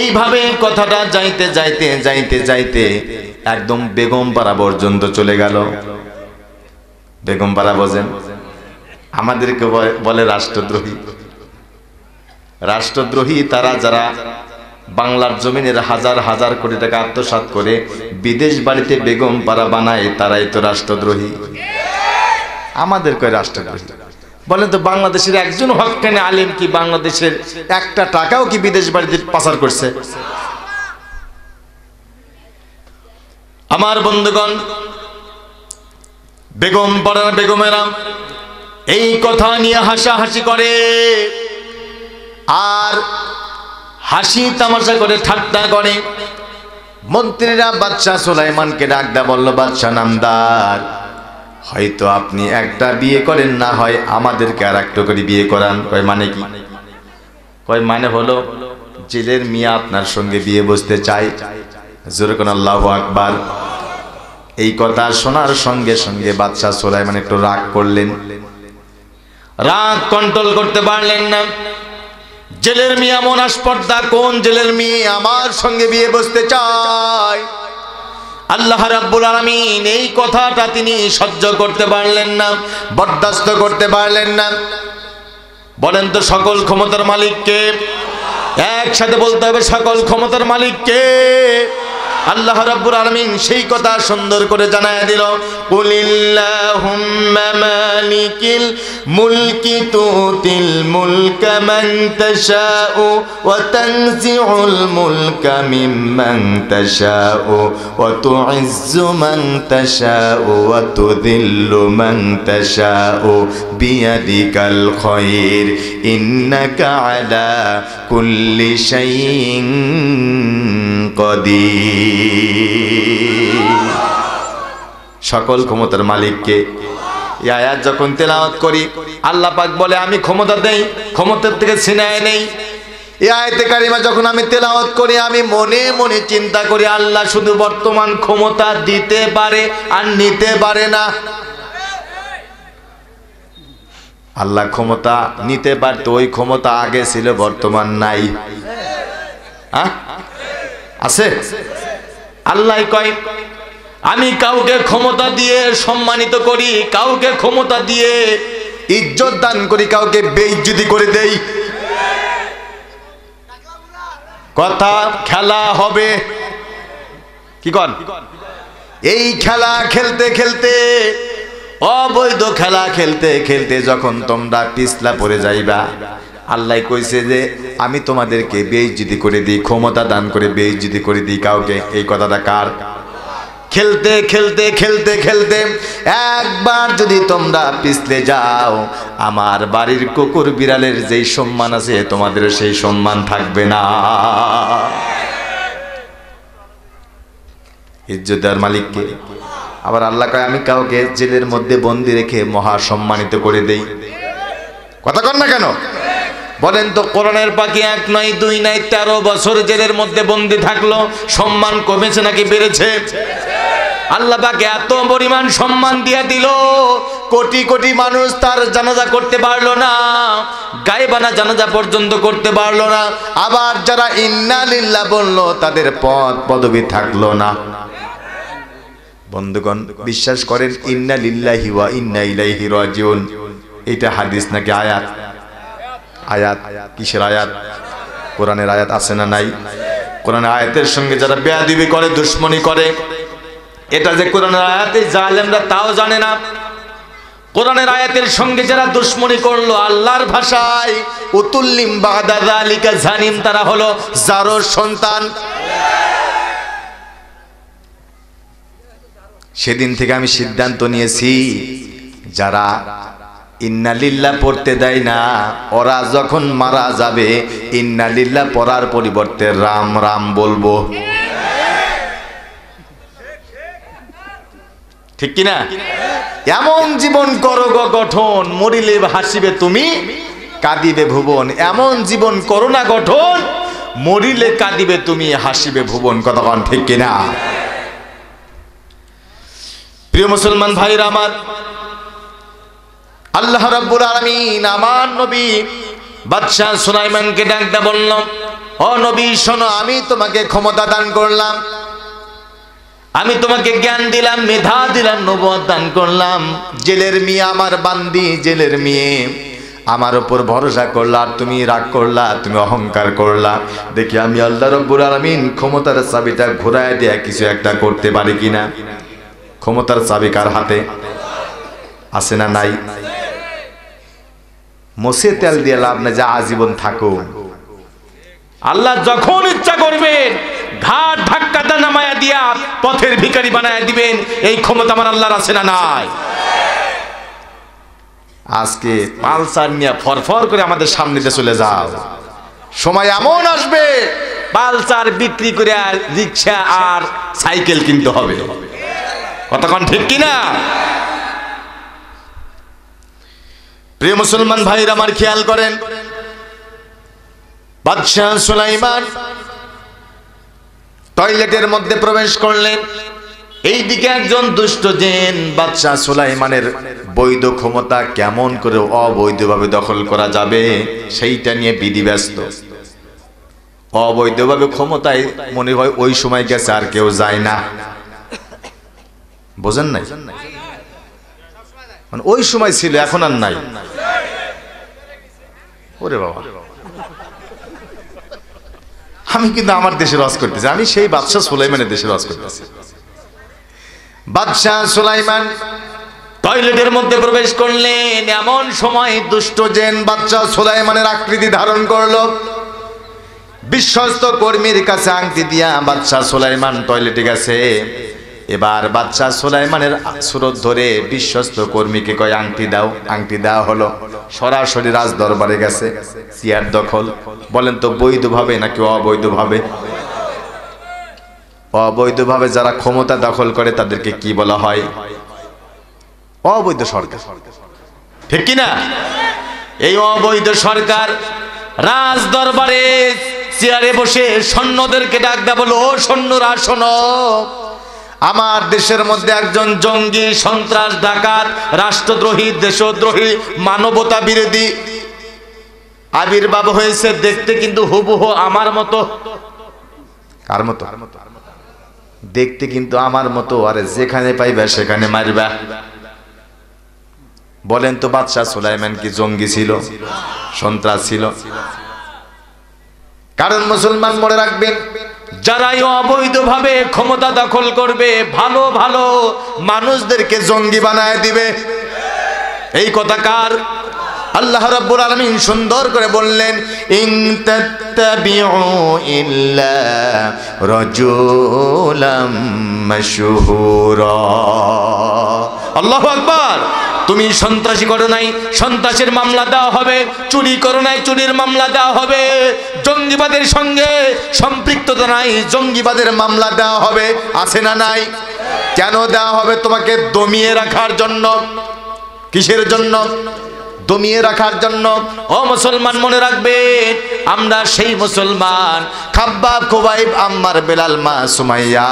এইভাবে কথাটা যাইতে যাইতে যাইতে যাইতে একদম বেগমপাড়া পর্যন্ত চলে গেল। বেগমপাড়া বোঝেন? আমাদেরকে বলে রাষ্ট্রদ্রোহী। রাষ্ট্রদ্রোহী তারা যারা বাংলার জমিনের হাজার হাজার কোটি টাকা আত্মসাৎ করে বিদেশ বাড়িতে বেগমপাড়া বানায়, তারাই তো রাষ্ট্রদ্রোহী। আমাদের কয় রাষ্ট্রদ্রোহী? বলেন তো, বাংলাদেশের একজন হক্কানি আলেম কি বাংলাদেশের একটা টাকাও কি বিদেশ বাড়িতে পাচার করছে? আমার বন্ধুগণ, বেগমপাড়ার বেগমেরা এই কথা নিয়ে হাসাহাসি করে আর হাসি তামাশা করে ঠাট্টা করে। মন্ত্রীরা বাদশা সুলাইমানকে ডাক দেয়া বলল, বাদশা নামদার, হয়তো আপনি একটা বিয়ে করেন, না হয় আমাদেরকে আর একটা করে বিয়ে করান। কয়, মানে কি? কয়, মানে হলো জেলের মিয়া আপনার সঙ্গে বিয়ে বসতে চাই। জোরে কোন আল্লাহু আকবার। এই কথা শোনার সঙ্গে সঙ্গে বাদশা সুলাইমান একটু রাগ করলেন, রাগ কন্ট্রোল করতে পারলেন না। জেলের মিয়া মন আসপর্দা, কোন জেলের মেয়ে আমার সঙ্গে বিয়ে বসতে চায়? আল্লাহ রাব্বুল আলামিন এই কথাটা তিনি সহ্য করতে পারলেন না, বরদাস্ত করতে পারলেন না। বলেন তো, সকল ক্ষমতার মালিককে? একসাথে বলতে হবে, সকল ক্ষমতার মালিককে? আল্লাহ রাব্বুল আলামিন সেই কথা সুন্দর করে জানায় দিল, কুলিল্লাহুম্মা মালিকিল মুলকি তুতিল মুলকা মান তাশাউ ওয়া তানজিউল মুলকা মিম্মান তাশাউ ওয়া তুইজ্জু মান তাশাউ ওয়া তুযিল্লু মান তাশাউ বিয়াদিকাল খায়র ইন্নাকা আলা কুল্লি শাইইন কদির। সকল ক্ষমতার মালিককে। এই আয়াত যখন তেলাওয়াত করি, আল্লাহ পাক বলে আমি ক্ষমতা দেই, ক্ষমতার থেকে ছিনায় নেই। এই আয়াতে কারিমা যখন আমি তেলাওয়াত করি, আমি মনে মনে চিন্তা করি, আল্লাহ শুধু বর্তমান ক্ষমতা দিতে পারে আর নিতে পারে না। আল্লাহ ক্ষমতা নিতে পারতো, ওই ক্ষমতা আগে ছিল, বর্তমান নাই। আছে? আল্লাহ কয় আমি কাউকে ক্ষমতা দিয়ে সম্মানিত করি, কাউকে ক্ষমতা দিয়ে ইজ্জত দান করি, কাউকে বেইজ্জতি করে দেই। কথা খেলা হবে কি কন? এই খেলা খেলতে খেলতে, অবৈধ খেলা খেলতে খেলতে যখন তোমরা পিছলা পড়ে যাইবা, আল্লাহ কইছে যে আমি তোমাদেরকে বেইজ্জতি করে দিই, ক্ষমতা দান করে বেইজ্জতি করে দিই কাউকে। এই কথাটা কার? খেলতে খেলতে খেলতে খেলতে একবার যদি তোমরা পিছলে যাও, আমার বাড়ির কুকুর বিড়ালের যেই সম্মান আছে তোমাদের সেই সম্মান থাকবে না। ইজ্জতের মালিক কে? আবার আল্লাহ কয় আমি কাউকে জেলের মধ্যে বন্দি রেখে মহা সম্মানিত করে দেই। কথা কন না কেন? বলেন তো, কোরআনের পাখি 1 নয় 2 নয় 13 বছর জেলের মধ্যে বন্দি থাকলো, সম্মান কমেছে নাকি বেড়েছে? আল্লাহ পাকে এত পরিমাণ সম্মান দিয়ে দিল, কোটি কোটি মানুষ তার জানাজা করতে পারলো না, গায়েবানা জানাজা পর্যন্ত করতে পারলো না। আবার যারা ইন্না লিল্লাহ বললো তাদের পদ পদবি থাকলো না। বন্ধুগণ, বিশ্বাস করেন ইন্না লিল্লাহি ওয়া ইন্না ইলাইহি রাজিউন, এটা হাদিস নাকি আয়াত? আয়াত। কিসের আয়াত? কোরআনের আয়াত। আছে না নাই? কোরআনের আয়াতের সঙ্গে যারা বেয়াদবি করে, দুশমনি করে, এটা যে কোরআনের আয়াতে জালেমরা তাও জানে না। কোরআনের আয়াতের সঙ্গে যারা দুশমনি করলো, আল্লাহর ভাষায় উতুল্লিম বাদা যালিকা জানিম, তারা হলো জারোর সন্তান। সেদিন থেকে আমি সিদ্ধান্ত নিয়েছি, যারা ইন্না লিল্লাহ পড়তে দেয় না, ওরা যখন মারা যাবে ইন্না লিল্লাহ পড়ার পরিবর্তে রাম রাম বলবো। ঠিক কিনা? এমন জীবন করো গো গঠন, মরিলে হাসিবে তুমি, কাঁদিবে ভুবন। এমন জীবন করো না গঠন, মরিলে কাঁদিবে তুমি, হাসিবে ভুবন। কথা বল ঠিক কিনা? প্রিয় মুসলমান ভাইরা আমার, আল্লাহ রাব্বুল আলামিন আমার নবী বাদশা সুলাইমানকে ডাকতে বলল, ও নবী শোনো, আমি তোমাকে ক্ষমতা দান করলাম, আমি তোমাকে জ্ঞান দিলাম, মেধা দিলাম, নবুয়ত দান করলাম। জেলের মেয়ে আমার বান্দি, জেলের মেয়ে আমার উপর ভরসা করলা, আর তুমি রাগ করলা, তুমি অহংকার করলা। দেখি আমি আল্লাহ রাব্বুল আলামিন ক্ষমতার চাবিটা ঘুরায় দেয়া কিছু একটা করতে পারি কিনা। ক্ষমতার চাবি কার হাতে? আছে না নাই? মোছে তেল দিয়ে লাভ না, যা আজীবন থাকো। আল্লাহ যখন ইচ্ছা করবেন ঘাট ধাক্কাটা নামায়া দিয়া পথের ভিখারি বানায় দিবেন। এই ক্ষমতা আমার আল্লাহর আছে না নাই? আজকে পালসার নিয়ে ফরফর করে আমাদের সামনে দিয়ে চলে যাও, সময় এমন আসবে পালসার বিক্রি করে রিক্সা আর সাইকেল কিনতে হবে। কতক্ষণ ঠিক কিনা? প্রিয় মুসলমান ভাইরা আমার, খেয়াল করেন, বাদশা সুলাইমান টয়লেটের মধ্যে প্রবেশ করলেন। এইদিকে একজন দুষ্ট জিন বাদশা সুলাইমানের বৈধ ক্ষমতা কেমন করে অবৈধভাবে দখল করা যাবে সেইটা নিয়ে বিধিব্যস্ত। অবৈধভাবে ক্ষমতায় মনে হয় ওই সময় গেছে, আর কেউ যায় না। বোঝেন নাই? মানে ওই সময় ছিল, এখন আর নাই। ওরে বাবা, আমি কিন্তু আমার দেশে রস করতেছি, আমি সেই বাদশা সুলাইমানের দেশে রস করতেছি। বাদশা সুলাইমান টয়লেটের মধ্যে প্রবেশ করলেন, এমন সময় দুষ্ট জিন বাদশা সুলাইমানের আকৃতি ধারণ করলো। বিশ্বস্ত কর্মীর কাছে আংটি দিয়া বাদশা সুলাইমান টয়লেটে গেছে। এবার বাদশা সুলাইমানের সুরত ধরে বিশ্বস্ত কর্মীকে কয় আংটি দাও। আংটি দেওয়া হলো। সরাসরি রাজ দরবারে গেছে, চেয়ার দখল। বলেন তো বৈধভাবে নাকি অবৈধভাবে? অবৈধভাবে যারা ক্ষমতা দখল করে তাদেরকে কি বলা হয়? অবৈধ সরকার। ঠিক কিনা? এই অবৈধ সরকার রাজ দরবারে চেয়ারে বসে সৈন্যদেরকে ডাক দেয়া বলো, ও সৈন্যরা শোনো, আমার দেশের মধ্যে একজন জঙ্গি, সন্ত্রাস, ডাকাত, রাষ্ট্রদ্রোহী, দেশদ্রোহী, মানবতা বিরোধী আবির্ভাব হয়েছে। দেখতে কিন্তু হুবহু আমার মতো। কার মতো? দেখতে কিন্তু আমার মতো। আরে যেখানে পাইবা সেখানে মারবা। বলেন তো, বাদশাহ সুলাইমান কি জঙ্গি ছিল, সন্ত্রাস ছিল? কারণ মুসলমান মনে রাখবেন, যারাই অবৈধভাবে ক্ষমতা দখল করবে, ভালো ভালো মানুষদেরকে জঙ্গি বানায় দিবে। এই কথা কার? আল্লাহ রাব্বুল আলামিন সুন্দর করে বললেন, ইন তাত্তাবিউ ইল্লা রাজুলাম মাশহুরা। আল্লাহু আকবার। তুমি সন্ত্রাসী করো নাই, সন্ত্রাসের মামলা দেওয়া হবে। চুরি করো নাই, চুরির মামলা দেওয়া হবে। জঙ্গিবাদের সঙ্গে সম্পৃক্ততা নাই, জঙ্গিবাদের মামলা দেওয়া হবে। আছে না নাই? কেন দেওয়া হবে? তোমাকে দমিয়ে রাখার জন্য। কিসের জন্য? দমিয়ে রাখার জন্য। ও মুসলমান মনে রাখবে, আমরা সেই মুসলমান, খাব্বাব, খুবাইব, আম্মার, বেলাল, মা সুমাইয়া,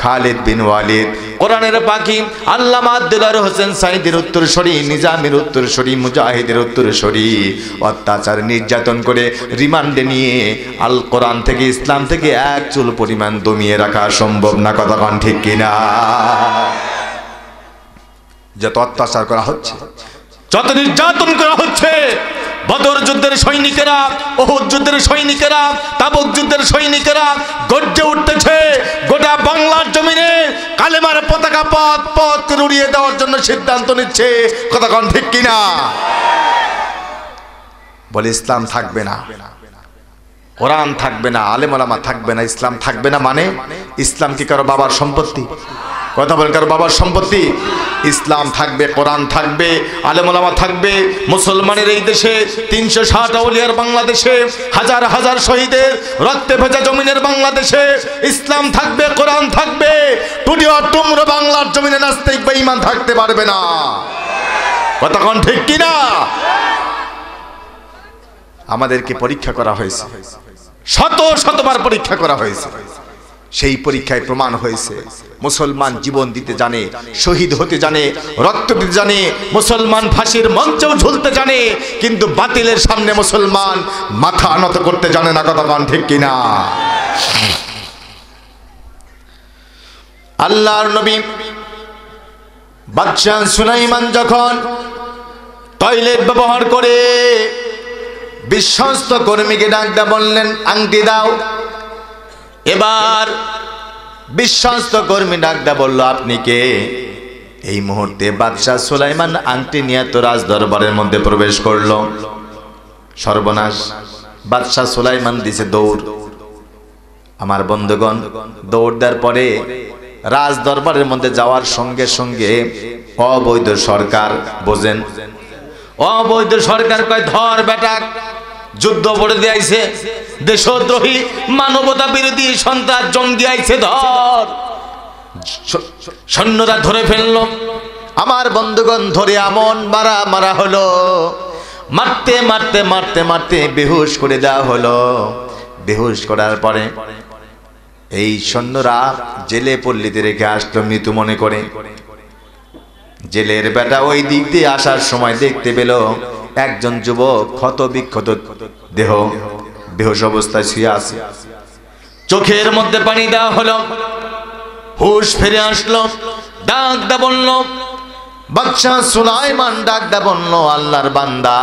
খালিদ বিন ওয়ালিদ, কোরআনের পাখি আল্লামা দিলওয়ার হোসেন সাইদের উত্তরসূরি, নিজামের উত্তরসূরি, মুজাহিদের উত্তরসূরি, অত্যাচার নির্যাতন করে রিমান্ডে নিয়ে আল কোরআন থেকে, ইসলাম থেকে এক চুল পরিমাণ দমিয়ে রাখা সম্ভব না। কথা কোন ঠিক কিনা? যত অত্যাচার করা হচ্ছে, যত নির্যাতন করা হচ্ছে, বদর যুদ্ধের সৈনিকেরা, উহুদ যুদ্ধের সৈনিকেরা, তাবুক যুদ্ধের সৈনিকেরা গর্জে উঠতেছে। গোটা বাংলার জমিনে কালেমার পতাকা পথ পথ করে উড়িয়ে দেওয়ার জন্য সিদ্ধান্ত নিচ্ছে। কথা কোন ঠিক কিনা? বলে ইসলাম থাকবে না, কোরআন থাকবে না, আলেম ওলামা থাকবে না। ইসলাম থাকবে না মানে? ইসলাম কি কারো বাবার সম্পত্তি? কথা বলেন, কারো বাবার সম্পত্তি? ইসলাম থাকবে, কোরআন থাকবে, আলেম ওলামা থাকবে। মুসলমানের এই দেশে ৩৬০ আউলিয়ার বাংলাদেশে, হাজার হাজার শহীদের রক্তে ভেজা জমিনের বাংলাদেশে ইসলাম থাকবে, কোরআন থাকবে। টুডিও টুমরো বাংলার জমিনে নাস্তিক বেঈমান থাকতে পারবে না। কথা কোন ঠিক কিনা? আমাদেরকে পরীক্ষা করা হয়েছে, শত শতবার পরীক্ষা করা হয়েছে। সেই পরীক্ষায় প্রমাণ হয়েছে মুসলমান জীবন দিতে জানে, শহীদ হতে জানে, রক্ত দিতে জানে, মুসলমান ফাঁসির মঞ্চেও ঝুলতে জানে, কিন্তু বাতিলের সামনে মুসলমান মাথা নত করতে জানে না। কথা কোন ঠিক কিনা? আল্লাহর নবী বাদশাহ সুলাইমান যখন টয়লেট ব্যবহার করে বিশ্বস্ত কর্মীকে ডাকতে বললেন, আংটি দাও। এবার বিশ্বস্ত কর্মী ডাকতে বলল, আপনি কে? এই মুহূর্তে বাদশাহ সুলাইমান আংটি নিয়ে তো রাজ দরবারের মধ্যে প্রবেশ করলো। সর্বনাশ! বাদশাহ সুলাইমান দিছে দৌড়। আমার বন্ধুগণ, দৌড় দেওয়ার পরে রাজ দরবারের মধ্যে যাওয়ার সঙ্গে সঙ্গে অবৈধ সরকার, বোঝেন, অবৈধ সরকার কয়, ধর বেটা, যুদ্ধ করে দিয়েছে, দেশদ্রোহী, মানবতা বিরোধী, সন্ত্রাস, জঙ্গি আইছে, ধর। সৈন্যরা ধরে ফেললো। আমার বন্ধুগণ, ধরে এমন মারা মারা হলো, মারতে মারতে মারতে মারতে বেহুশ করে দেওয়া হলো। বেহুশ করার পরে এই সৈন্যরা জেলে পল্লীতে রেখে আসলো মৃত্যু মনে করে। জেলের বেটা ওই দিক দিয়ে আসার সময় দেখতে পেল একজন যুবক ক্ষত বিক্ষত দেহ, বেহুশ অবস্থায় শুয়ে আছে। চোখের মধ্যে পানি দেওয়া হলো, হুশ ফিরে আসলো। ডাক দা বলল, বাদশাহ সুলাইমান ডাক দা বলল, আল্লাহর বান্দা,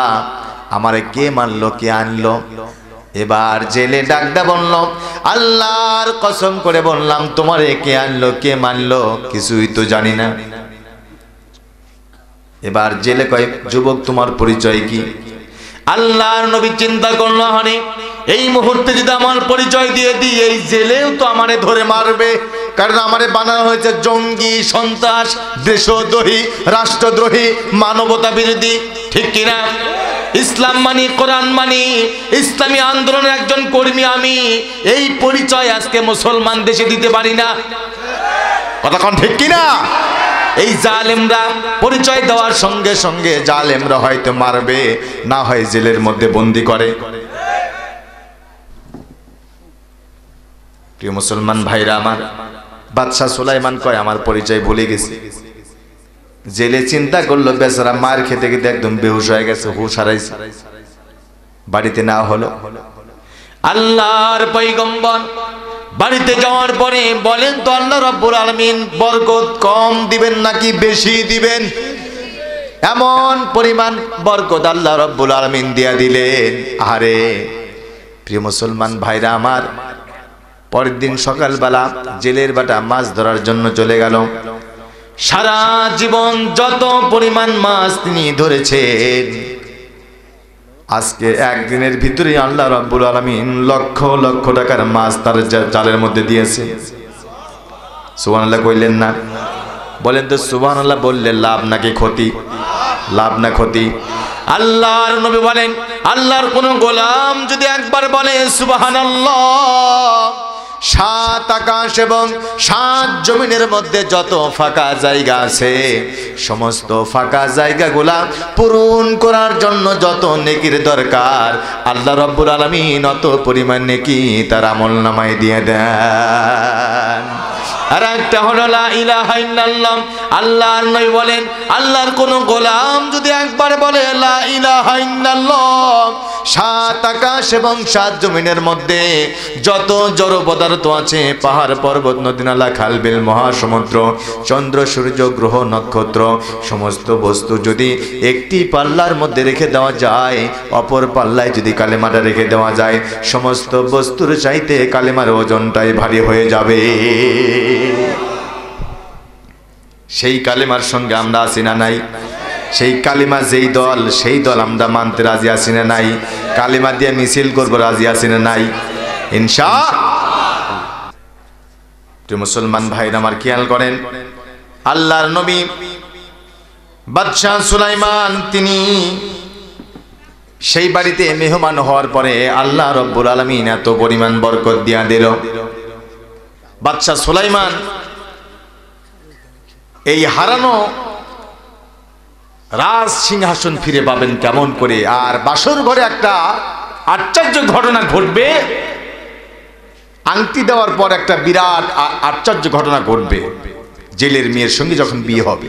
আমারে কে মারলো, কে আনলো? এবার জেলে ডাক দা বলল, আল্লাহর কসম করে বললাম, তোমারে কে আনলো, কে মারলো, কিছুই তো জানি না। এবার জেলে কয়, যুবক, তোমার পরিচয় কি? আল্লাহর নবী চিন্তা করলো, হানি এই মুহূর্তে যদি আমার পরিচয় দিয়ে দিই, এই জেলেও তো আমারে ধরে মারবে, কারণ আমারে বানানো হয়েছে জঙ্গি, সন্ত্রাস, দেশদ্রোহী, রাষ্ট্রদ্রোহী, মানবতা বিরোধী। ঠিক কিনা? ইসলাম মানি, কোরআন মানি, ইসলামী আন্দোলনের একজন কর্মী আমি। এই পরিচয় আজকে মুসলমান দেশে দিতে পারি না। কথা কোন ঠিক কিনা? এই জালেমরা পরিচয় দেওয়ার সঙ্গে সঙ্গে জালেমরা হয়তো মারবে, না হয় জেলের মধ্যে বন্দী করে। প্রিয় মুসলমান ভাইরা আমার, বাদশাহ সুলাইমান কয় আমার পরিচয় ভুলে গেছি। জেলে চিন্তা করলো বেচারা মার খেতে খেতে একদম বেহুশ হয়ে গেছে, হুঁশ হারাইছে। বাড়িতে না হলো, আল্লাহর পয়গম্বর বাড়িতে যাওয়ার পরে বলেন তো আল্লাহ রাব্বুল আলামিন বরকত কম দিবেন নাকি বেশি দিবেন? এমন পরিমাণ বরকত আল্লাহ রাব্বুল আলামিন দিয়া দিলেন। আরে প্রিয় মুসলমান ভাইরা আমার, পরের দিন সকালবেলা জেলের বেটা মাছ ধরার জন্য চলে গেল। সারা জীবন যত পরিমাণ মাছ তিনি ধরেছেন, আজকে একদিনের ভিতরে আল্লাহ রাব্বুল আলামিন লক্ষ লক্ষ টাকার মাছ তার জালের মধ্যে দিয়েছে। সুবহানাল্লাহ কইলেন না? বলেন তো সুবহানাল্লাহ বললে লাভ নাকি ক্ষতি? লাভ না ক্ষতি? আল্লাহর নবী বলেন, আল্লাহর কোন গোলাম যদি একবার বলে সুবহানাল্লাহ, 7 আকাশ এবং 7 জমিনের মধ্যে যত ফাঁকা জায়গা আছে, সমস্ত ফাঁকা জায়গাগুলা পূরণ করার জন্য যত নেকির দরকার, আল্লাহ রাব্বুল আলামিন অত পরিমাণ নেকি তার আমলনামায় দিয়ে দেন। আর একটা হলো লা ইলাহা ইল্লাল্লাহ। আল্লাহর নবী বলেন, আল্লাহর কোন গোলাম যদি একবার বলে লা ইলাহা ইল্লাল্লাহ, 7 আকাশ এবং 7 জমিনের মধ্যে যত জড় পদার্থ আছে, পাহাড় পর্বত নদী নালা খাল বিল মহাসমুদ্র চন্দ্র সূর্য গ্রহ নক্ষত্র, সমস্ত বস্তু যদি একটি পাল্লার মধ্যে রেখে দেওয়া যায়, অপর পাল্লায় যদি কালেমাটা রেখে দেওয়া যায়, সমস্ত বস্তুর চাইতে কালেমার ওজনটাই ভারী হয়ে যাবে। সেই কালেমার সঙ্গে আমরা আছি না নাই? সেই কালিমা যেই দল, সেই দল আমরা মানতে রাজি আছি না নাই? কালিমা দিয়ে মিছিল করবো, রাজি আছি না নাই? ইনশাআল্লাহ। মুসলমান ভাইরা আমার খেয়াল করেন, আল্লাহর নবী বাদশাহ সুলাইমান তিনি সেই বাড়িতে মেহমান হওয়ার পরে আল্লাহ রাব্বুল আলামিন এত পরিমাণ বরকত দিয়া দিল। বাদশাহ সুলাইমান এই হারানো রাজ সিংহাসন ফিরে পাবেন কেমন করে? আর বাসর ঘরে একটা আশ্চর্য ঘটনা ঘটবে, আংটি দেওয়ার পর একটা বিরাট আশ্চর্য ঘটনা ঘটবে। জেলের মেয়ের সঙ্গে যখন বিয়ে হবে,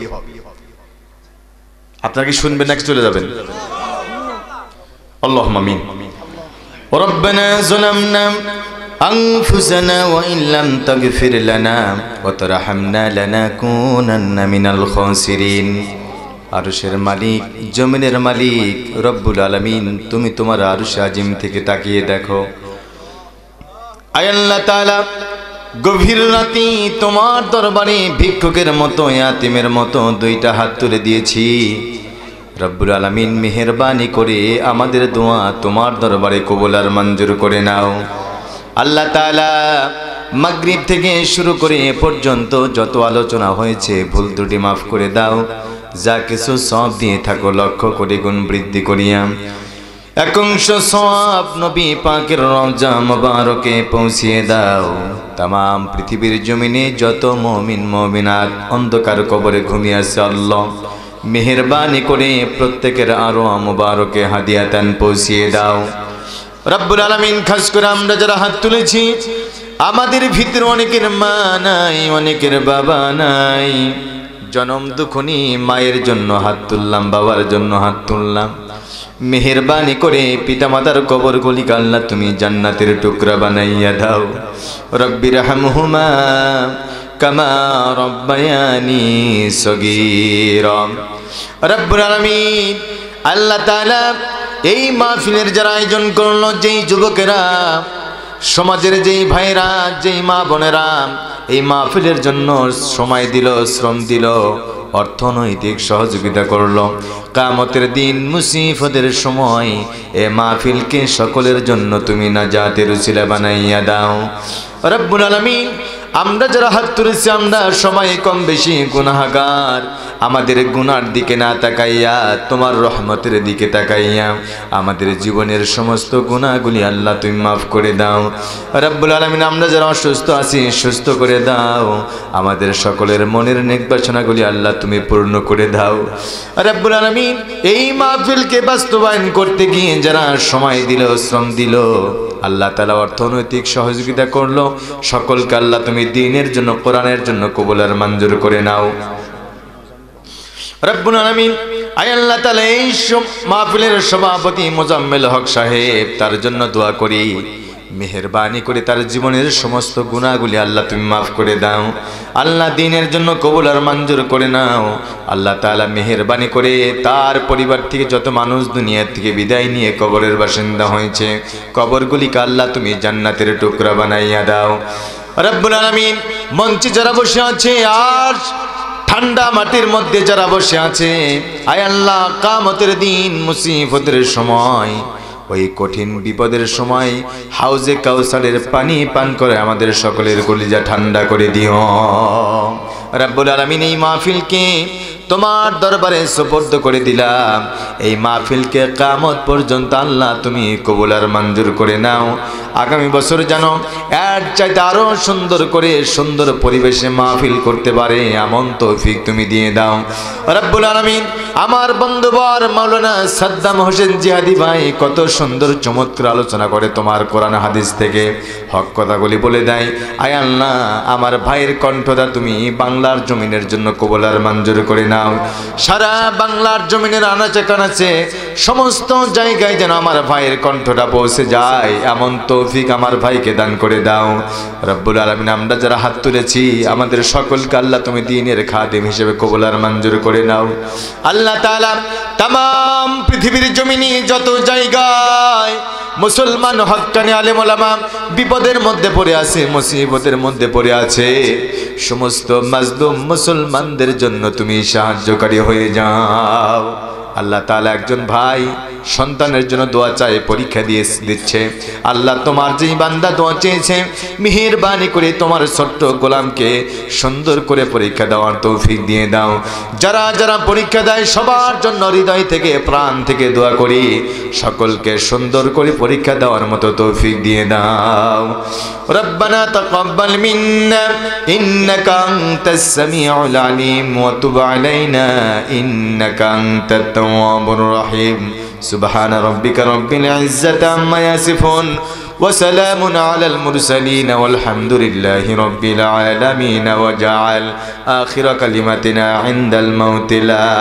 আপনারা কি শুনবেন নাকি চলে যাবেন? আল্লাহুম্মা আমিন। রব্বানা যালামনা আনফুসানা ওয়া ইন লাম তাগফির লানা ওয়া তারহামনা লানাকুনান্না মিনাল খাসিরিন। আরশের মালিক, জমিনের মালিক রব্বুল আলামিন, তুমি তোমার আরশ আজিম থেকে তাকিয়ে দেখো। আয় আল্লাহ তাআলা, গভীর রাতে তোমার দরবারে ভিক্ষুকের মতো, ইয়াতীমের মতো 2টা হাত তুলে দিয়েছি। রব্বুল আলামিন মেহেরবানি করে আমাদের দোয়া তোমার দরবারে কবুল আর মঞ্জুর করে নাও। আল্লাহ তাআলা, মাগরিব থেকে শুরু করে এ পর্যন্ত যত আলোচনা হয়েছে, ভুল ত্রুটি মাফ করে দাও। যা কিছু সব দিয়ে থাকো লক্ষ কোটি গুণ বৃদ্ধি করিয়া একংশ সওয়াব নবী পাকের রওজা মুবারকে পৌঁছিয়ে দাও। तमाम পৃথিবীর জমিনে যত মুমিন মুমিনাত অন্ধকার কবরে ঘুমিয়ে আছে, আল্লাহ মেহেরবানি করে প্রত্যেকের আরো মুবারকে হাদিয়াতান পৌঁছিয়ে দাও। রব্বুল আলামিন, খাস করে আমরা যারা হাত তুলেছি, আমাদের ভিতরে অনেকের মা নাই, অনেকের বাবা নাই। জনম দুঃখনি মায়ের জন্য হাত তুললাম, বাবার জন্য হাত তুললাম। মেহেরবানি করে পিতামাতার কবরগুলিকে আল্লাহ তুমি জান্নাতের টুকরা বানাইয়া দাও। রব্বির হামহুমা কামা রব্বায়ানি সগীরা। রব্বুল আলামিন, আল্লাহ তাআলা এই মাহফিলের যারা আয়োজন করলো, যেই যুবকেরা, সমাজের যেই ভাইরা, যেই মা বোনেরা এই মাহফিলের জন্য সময় দিল, শ্রম দিল, অর্থনৈতিক সহযোগিতা করলো, কিয়ামতের দিন মুসিবতের সময় এ মাহফিলকে সকলের জন্য তুমি নাজাতের উসিলা বানাইয়া দাও। রব্বুল আলামিন, আমরা যারা হাত তুলেছি, আমরা সবাই কম বেশি গুনাহগার। আমাদের গুনার দিকে না তাকাইয়া তোমার রহমতের দিকে তাকাইয়া আমাদের জীবনের সমস্ত গুনাহগুলি আল্লাহ তুমি মাফ করে দাও। রব্বুল আলামিন, আমরা যারা অসুস্থ আছি সুস্থ করে দাও। আমাদের সকলের মনের নেক বাসনাগুলি আল্লাহ তুমি পূর্ণ করে দাও। রব্বুল আলামিন, এই মাহফিলকে বাস্তবায়ন করতে গিয়ে যারা সময় দিল, শ্রম দিল, আল্লাহ তাআলা অর্থনৈতিক সহযোগিতা করলো, সকলকে আল্লাহ তুমি দ্বীনের জন্য, কোরআনের জন্য কবুল আর মঞ্জুর করে নাও রব্বুল আলামিন। আয় আল্লাহ তাআলা এই মাহফিলের সভাপতি মোজাম্মেল হক সাহেব, তার জন্য দোয়া করি, মেহেরবানি করে তার জীবনের সমস্ত গুনাহগুলি আল্লাহ তুমি মাফ করে দাও। আল্লাহ দ্বীনের জন্য কবুল আর মঞ্জুর করে নাও। আল্লাহ তাআলা মেহেরবানি করে তার পরিবার থেকে যত মানুষ দুনিয়া থেকে বিদায় নিয়ে কবরের বাসিন্দা হয়েছে, কবরগুলিকে আল্লাহ তুমি জান্নাতের টুকরা বানাইয়া দাও রব্বুল আলামিন। মঞ্চে যারা বসে আছে আর ঠান্ডা মাটির মধ্যে যারা বসে আছে, আয় আল্লাহ কিয়ামতের দিন মুসিবতের সময়, ওই কঠিন বিপদের সময় হাউজে কাউসারের পানি পান করে আমাদের সকলের কলিজা ঠান্ডা করে দিও রব্বুল আলামিন। এই মাহফিলকে তোমার দরবারে সুপর্দ করে দিলাম। এই মাহফিলকে কিয়ামত পর্যন্ত আল্লাহ তুমি কবুল আর মঞ্জুর করে নাও। আগামী বছর যেন এর চাইতে আরো সুন্দর করে সুন্দর পরিবেশে মাহফিল করতে পারে এমন তৌফিক তুমি দিয়ে দাও রব্বুল আলামিন। আমার বন্ধুবর মাওলানা সাদ্দাম হোসেন জিহাদি ভাই কত সুন্দর চমৎকার আলোচনা করে তোমার কোরআন হাদিস থেকে, হক কথাগুলি বলে দেয়। আয় আল্লাহ আমার ভাইয়ের কণ্ঠটা তুমি বাংলার জমিনের জন্য কবুল আর মঞ্জুর করে নাও। সারা বাংলার জমিনের আনাচে কানাচে সমস্ত জায়গায় যেন আমার ভাইয়ের কণ্ঠটা পৌঁছে যায় এমন তৌফিক আমার ভাইকে দান করে দাও রব্বুল আলামিন। আমরা যারা হাত তুলেছি আমাদের সকলকে আল্লাহ তুমি দ্বীনের খাদেম হিসেবে কবুল আর মঞ্জুর করে নাও। আল্লাহ তাআলা तमाम পৃথিবীর জমিনে যত জায়গায় মুসলমান হক্কানি আলেম ওলামা বিপদের মধ্যে পড়ে আছে, মুসিবতের মধ্যে পড়ে আছে, সমস্ত মাজলুম মুসলমানদের জন্য তুমি সাহায্যকারী হয়ে যাও আল্লাহ তাআলা। একজন ভাই সন্তানের জন্য দোয়া চায়, পরীক্ষা দিচ্ছে। আল্লাহ তোমার যেই বান্দা দোয়া চেয়েছে মেহেরবানি করে তোমার ছোট্ট গোলামকে সুন্দর করে পরীক্ষা দেওয়ার তৌফিক দিয়ে দাও। যারা যারা পরীক্ষা দেয় সবার জন্য হৃদয় থেকে প্রাণ থেকে দোয়া করি, সকলকে সুন্দর করে পরীক্ষা দেওয়ার মতো তৌফিক দিয়ে দাও। রব্বানা তাকাব্বাল মিন্না ইন্নাকা আনতাস সামিউল আলিম ওয়া তুব আলাইনা ইন্নাকা আনতাত তাওয়াবুর রহিম। سبحان ربك رب العزة عما يصفون وسلام على المرسلين والحمد لله رب العالمين وجعل آخر كلمتنا عند الموت لا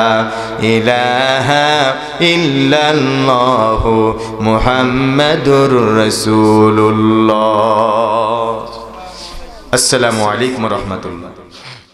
إله إلا الله محمد رسول الله. السلام عليكم ورحمة الله.